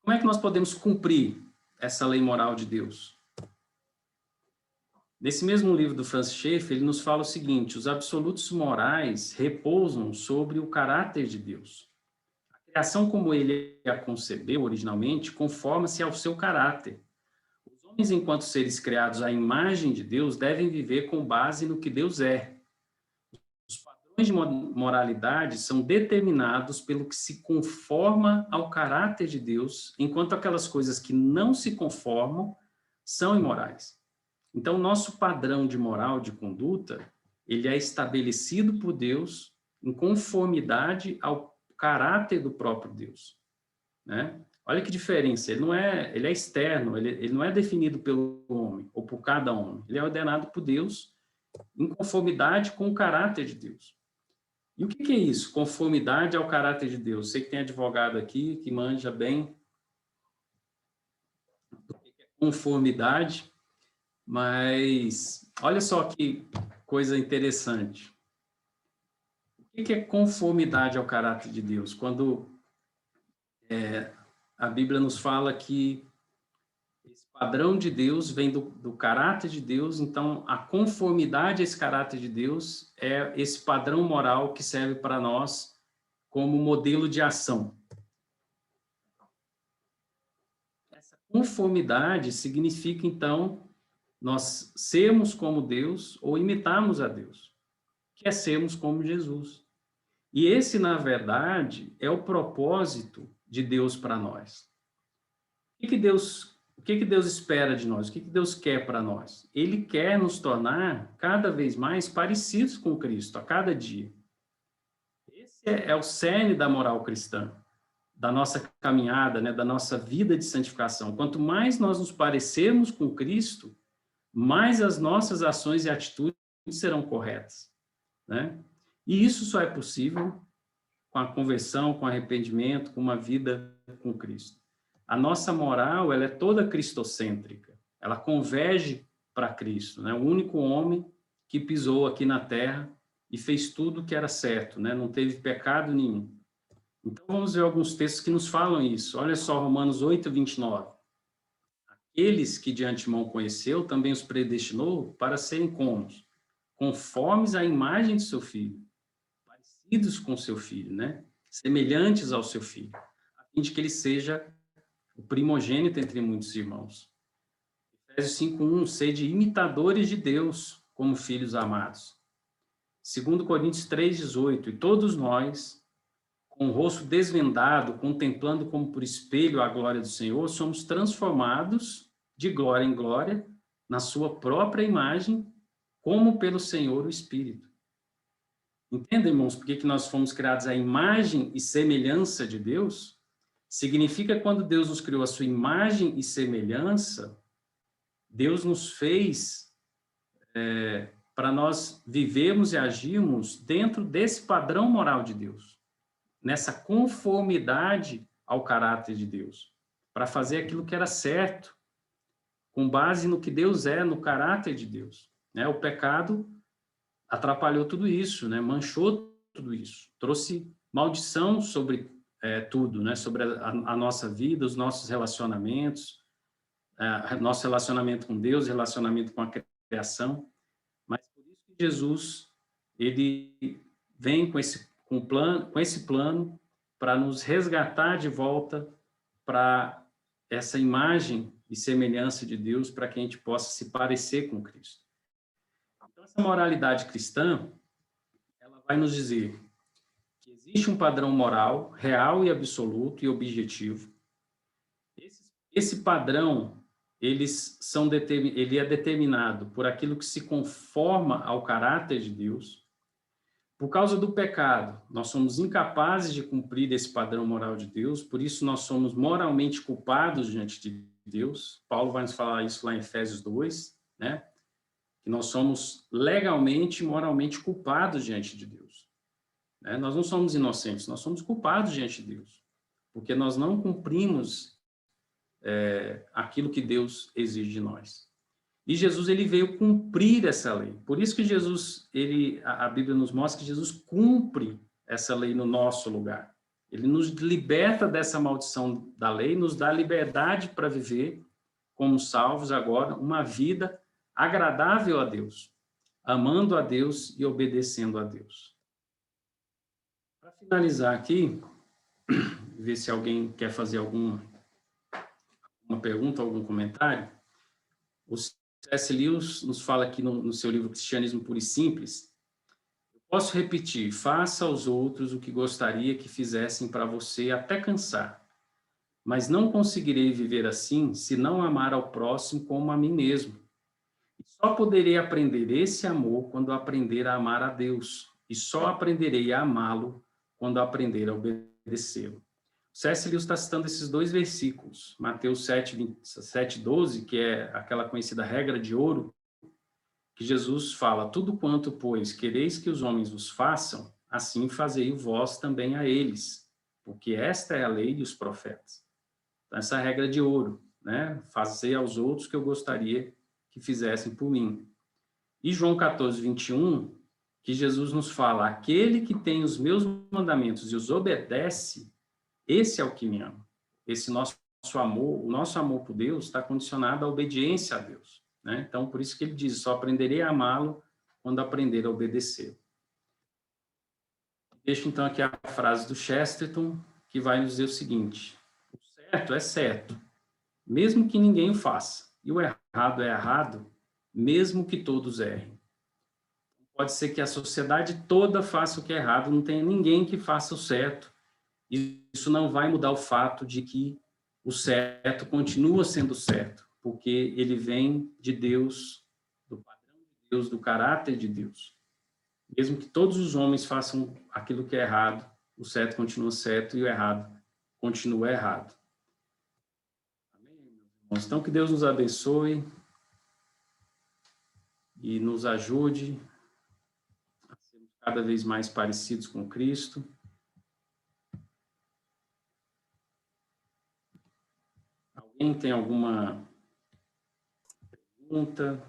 Como é que nós podemos cumprir essa lei moral de Deus? Nesse mesmo livro do Francis Schaeffer, ele nos fala o seguinte, os absolutos morais repousam sobre o caráter de Deus. A criação como ele a concebeu originalmente conforma-se ao seu caráter. Os homens, enquanto seres criados à imagem de Deus, devem viver com base no que Deus é. Os padrões de moralidade são determinados pelo que se conforma ao caráter de Deus, enquanto aquelas coisas que não se conformam são imorais. Então, o nosso padrão de moral, de conduta, ele é estabelecido por Deus em conformidade ao caráter do próprio Deus, né? Olha que diferença, ele é externo, ele não é definido pelo homem, ou por cada homem, ele é ordenado por Deus em conformidade com o caráter de Deus. E o que é isso? Conformidade ao caráter de Deus. Sei que tem advogado aqui que manja bem o que é conformidade, mas olha só que coisa interessante. O que é conformidade ao caráter de Deus? Quando a Bíblia nos fala que esse padrão de Deus vem do caráter de Deus, então a conformidade a esse caráter de Deus é esse padrão moral que serve para nós como modelo de ação. conformidade significa, então, nós sermos como Deus ou imitarmos a Deus, que é sermos como Jesus. E esse, na verdade, é o propósito de Deus para nós. O que Deus espera de nós? O que Deus quer para nós? Ele quer nos tornar cada vez mais parecidos com Cristo, a cada dia. Esse é o cerne da moral cristã, da nossa caminhada, né, da nossa vida de santificação. Quanto mais nós nos parecermos com Cristo, mais as nossas ações e atitudes serão corretas, né? E isso só é possível com a conversão, com arrependimento, com uma vida com Cristo. A nossa moral, ela é toda cristocêntrica. Ela converge para Cristo, né? O único homem que pisou aqui na terra e fez tudo o que era certo, né? Não teve pecado nenhum. Então, vamos ver alguns textos que nos falam isso. Olha só, Romanos 8, 29. Aqueles que de antemão conheceu, também os predestinou para serem como? Conformes à imagem de seu filho, parecidos com seu filho, né? Semelhantes ao seu filho, a fim de que ele seja o primogênito entre muitos irmãos. Efésios 5:1, sede imitadores de Deus como filhos amados. 2 Coríntios 3:18, e todos nós, com o rosto desvendado, contemplando como por espelho a glória do Senhor, somos transformados de glória em glória, na sua própria imagem, como pelo Senhor o Espírito. Entendem, irmãos, por que nós fomos criados à imagem e semelhança de Deus? Significa que quando Deus nos criou a sua imagem e semelhança, Deus nos fez para nós vivermos e agirmos dentro desse padrão moral de Deus, nessa conformidade ao caráter de Deus, para fazer aquilo que era certo, com base no que Deus é, no caráter de Deus, né? O pecado atrapalhou tudo isso, né? Manchou tudo isso, trouxe maldição sobre tudo, né? Sobre a nossa vida, os nossos relacionamentos, nosso relacionamento com Deus, relacionamento com a criação. Mas por isso que Jesus, ele vem com esse plano para nos resgatar de volta para essa imagem e semelhança de Deus, para que a gente possa se parecer com Cristo. Então, essa moralidade cristã, ela vai nos dizer que existe um padrão moral real e absoluto e objetivo. Esse padrão, ele é determinado por aquilo que se conforma ao caráter de Deus. Por causa do pecado, nós somos incapazes de cumprir esse padrão moral de Deus, por isso nós somos moralmente culpados diante de Deus. Paulo vai nos falar isso lá em Efésios 2, né? Que nós somos legalmente e moralmente culpados diante de Deus, né? Nós não somos inocentes, nós somos culpados diante de Deus, porque nós não cumprimos aquilo que Deus exige de nós. E Jesus, ele veio cumprir essa lei. Por isso que Jesus, a Bíblia nos mostra que Jesus cumpre essa lei no nosso lugar. Ele nos liberta dessa maldição da lei, nos dá liberdade para viver como salvos agora, uma vida agradável a Deus, amando a Deus e obedecendo a Deus. Para finalizar aqui, ver se alguém quer fazer uma pergunta, algum comentário. O C.S. Lewis nos fala aqui no seu livro Cristianismo Puro e Simples: eu posso repetir, faça aos outros o que gostaria que fizessem para você até cansar, mas não conseguirei viver assim se não amar ao próximo como a mim mesmo. E só poderei aprender esse amor quando aprender a amar a Deus, e só aprenderei a amá-lo quando aprender a obedecê-lo. C.S. Lewis está citando esses dois versículos, Mateus 7:12, que é aquela conhecida regra de ouro, que Jesus fala: tudo quanto, pois, quereis que os homens vos façam, assim fazei vós também a eles, porque esta é a lei e os profetas. Então, essa regra de ouro, né? Fazer aos outros o que eu gostaria que fizessem por mim. E João 14:21, que Jesus nos fala: aquele que tem os meus mandamentos e os obedece, esse é o que me ama. Esse nosso amor, o nosso amor por Deus está condicionado à obediência a Deus, né? Então, por isso que ele diz: só aprenderei a amá-lo quando aprender a obedecê-lo. Deixo então aqui a frase do Chesterton, que vai nos dizer o seguinte: o certo é certo, mesmo que ninguém o faça. E o errado é errado, mesmo que todos errem. Pode ser que a sociedade toda faça o que é errado, não tenha ninguém que faça o certo. Isso não vai mudar o fato de que o certo continua sendo certo, porque ele vem de Deus, do padrão de Deus, do caráter de Deus. Mesmo que todos os homens façam aquilo que é errado, o certo continua certo e o errado continua errado. Amém, meus irmãos? Então, que Deus nos abençoe e nos ajude a sermos cada vez mais parecidos com Cristo. Alguém tem alguma pergunta?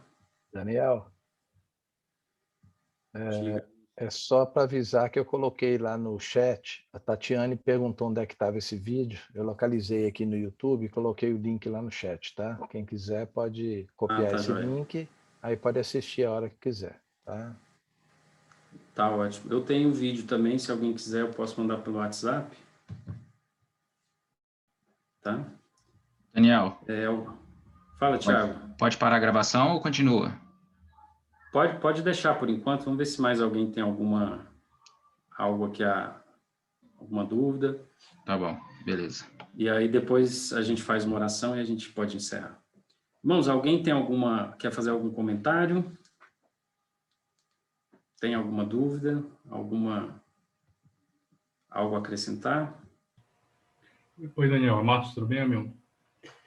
Daniel, Diga. é só para avisar que eu coloquei lá no chat, a Tatiane perguntou onde é que estava esse vídeo, eu localizei aqui no YouTube e coloquei o link lá no chat, tá? Quem quiser pode copiar Tá, esse joia. link, aí pode assistir a hora que quiser, tá? Tá ótimo. Eu tenho o vídeo também, se alguém quiser eu posso mandar pelo WhatsApp. Tá? Daniel, Fala, Thiago. pode parar a gravação ou continua? Pode deixar por enquanto, vamos ver se mais alguém tem algo aqui, alguma dúvida. Tá bom, beleza. E aí depois a gente faz uma oração e a gente pode encerrar. Irmãos, alguém quer fazer algum comentário? Tem alguma dúvida? Algo a acrescentar? Oi, Daniel. Márcio, tudo bem, meu?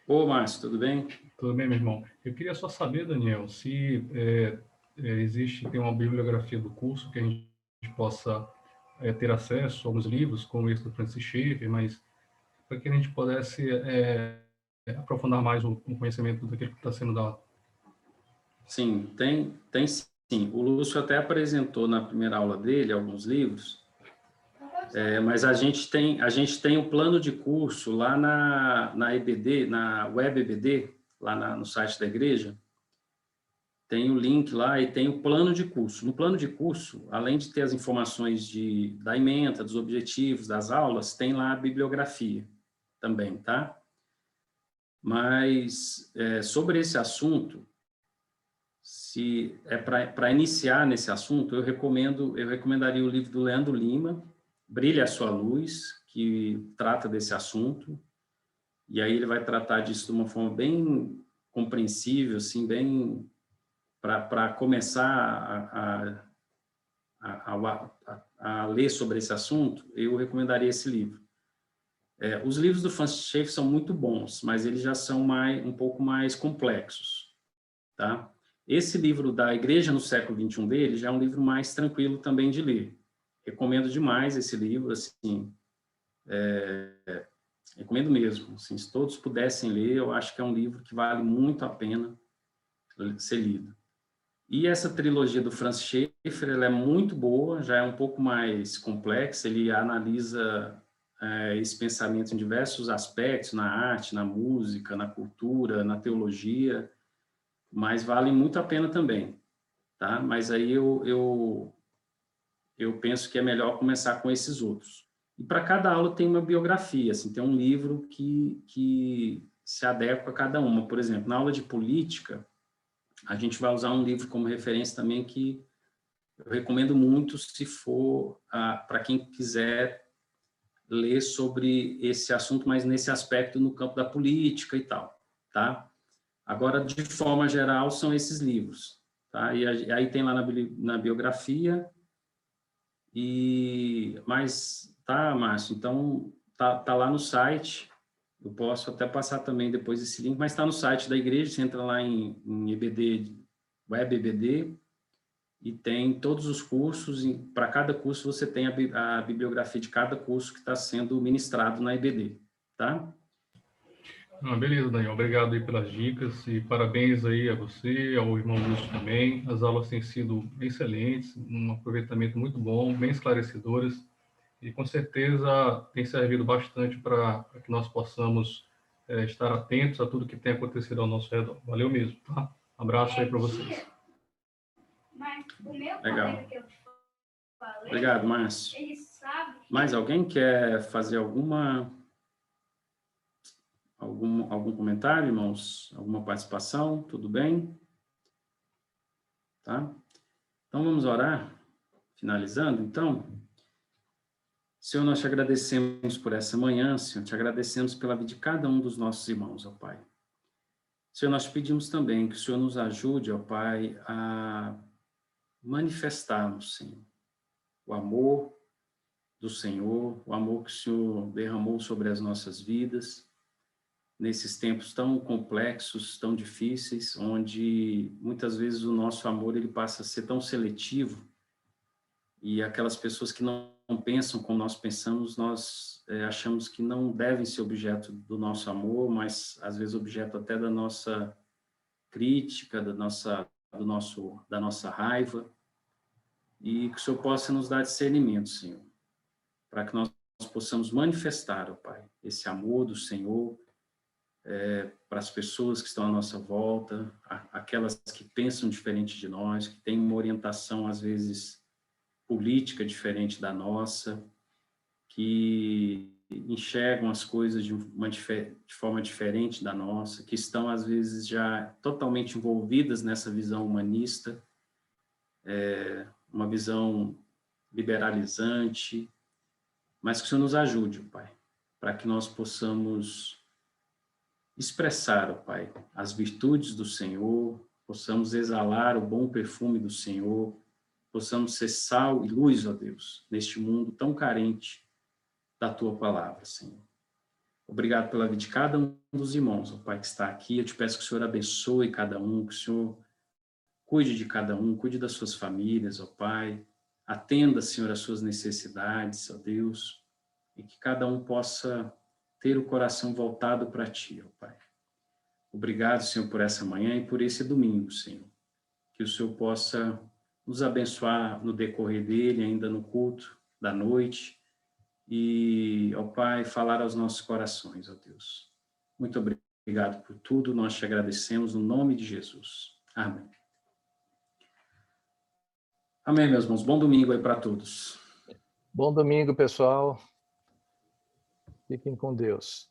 Ô, Márcio, tudo bem? Tudo bem, meu irmão? Eu queria só saber, Daniel, se tem uma bibliografia do curso que a gente possa ter acesso a alguns livros, como esse do Francis Schaeffer, mas para que a gente pudesse aprofundar mais o conhecimento daquilo que está sendo dado. Sim, tem sim. O Lúcio até apresentou na primeira aula dele alguns livros, mas a gente tem o plano de curso lá na EBD, na Web EBD, lá no site da igreja, tem o link lá e tem o plano de curso. No plano de curso, além de ter as informações da ementa, dos objetivos, das aulas, tem lá a bibliografia também, tá? Mas sobre esse assunto, se é para iniciar nesse assunto, eu recomendaria o livro do Leandro Lima, Brilha a Sua Luz, que trata desse assunto, e aí ele vai tratar disso de uma forma bem compreensível, assim, bem para começar a ler sobre esse assunto, eu recomendaria esse livro. Os livros do Francis Schaeffer são muito bons, mas eles já são um pouco mais complexos, tá? Esse livro da Igreja no Século XXI dele já é um livro mais tranquilo também de ler. Recomendo demais esse livro, assim, recomendo mesmo. Assim, se todos pudessem ler, eu acho que é um livro que vale muito a pena ser lido. E essa trilogia do Francis Schaeffer, ela é muito boa, já é um pouco mais complexa, ele analisa esse pensamento em diversos aspectos, na arte, na música, na cultura, na teologia, mas vale muito a pena também, tá? Mas aí eu penso que é melhor começar com esses outros. E para cada aula tem uma biografia, assim, tem um livro que se adequa a cada uma. Por exemplo, na aula de política, a gente vai usar um livro como referência também que eu recomendo muito se for para quem quiser ler sobre esse assunto, mas nesse aspecto no campo da política e tal, tá? Agora, de forma geral, são esses livros, tá? E aí tem lá na biografia, mas, tá, Márcio, então, tá lá no site, eu posso até passar também depois esse link, mas está no site da igreja, você entra lá em EBD, Web EBD, e tem todos os cursos, e para cada curso você tem a bibliografia de cada curso que está sendo ministrado na EBD, tá? Beleza, Daniel. Obrigado aí pelas dicas e parabéns aí a você, ao irmão Lúcio também. As aulas têm sido excelentes, um aproveitamento muito bom, bem esclarecedoras e com certeza tem servido bastante para que nós possamos estar atentos a tudo que tem acontecido ao nosso redor. Valeu mesmo, tá? Abraço aí para vocês. Legal. Obrigado, Márcio. Algum comentário, irmãos? Alguma participação? Tudo bem? Tá? Então, vamos orar, finalizando, então. Senhor, nós te agradecemos por essa manhã, Senhor, te agradecemos pela vida de cada um dos nossos irmãos, ó Pai. Senhor, nós pedimos também que o Senhor nos ajude, ó Pai, a manifestarmos, Senhor, o amor do Senhor, o amor que o Senhor derramou sobre as nossas vidas, nesses tempos tão complexos, tão difíceis, onde muitas vezes o nosso amor ele passa a ser tão seletivo, e aquelas pessoas que não pensam como nós pensamos, nós achamos que não devem ser objeto do nosso amor, mas às vezes objeto até da nossa crítica, da nossa raiva, e que o Senhor possa nos dar discernimento, Senhor, para que nós possamos manifestar, ó Pai, esse amor do Senhor para as pessoas que estão à nossa volta, aquelas que pensam diferente de nós, que têm uma orientação, às vezes, política diferente da nossa, que enxergam as coisas de forma diferente da nossa, que estão, às vezes, já totalmente envolvidas nessa visão humanista, uma visão liberalizante, mas que o Senhor nos ajude, Pai, para que nós possamos expressar, ó Pai, as virtudes do Senhor, possamos exalar o bom perfume do Senhor, possamos ser sal e luz, ó Deus, neste mundo tão carente da Tua palavra, Senhor. Obrigado pela vida de cada um dos irmãos, ó Pai, que está aqui. Eu te peço que o Senhor abençoe cada um, que o Senhor cuide de cada um, cuide das suas famílias, ó Pai. Atenda, Senhor, as suas necessidades, ó Deus, e que cada um possa ter o coração voltado para Ti, ó Pai. Obrigado, Senhor, por essa manhã e por esse domingo, Senhor. Que o Senhor possa nos abençoar no decorrer dele, ainda no culto da noite, e, ó Pai, falar aos nossos corações, ó Deus. Muito obrigado por tudo, nós te agradecemos no nome de Jesus. Amém. Amém, meus irmãos. Bom domingo aí para todos. Bom domingo, pessoal. Fiquem com Deus.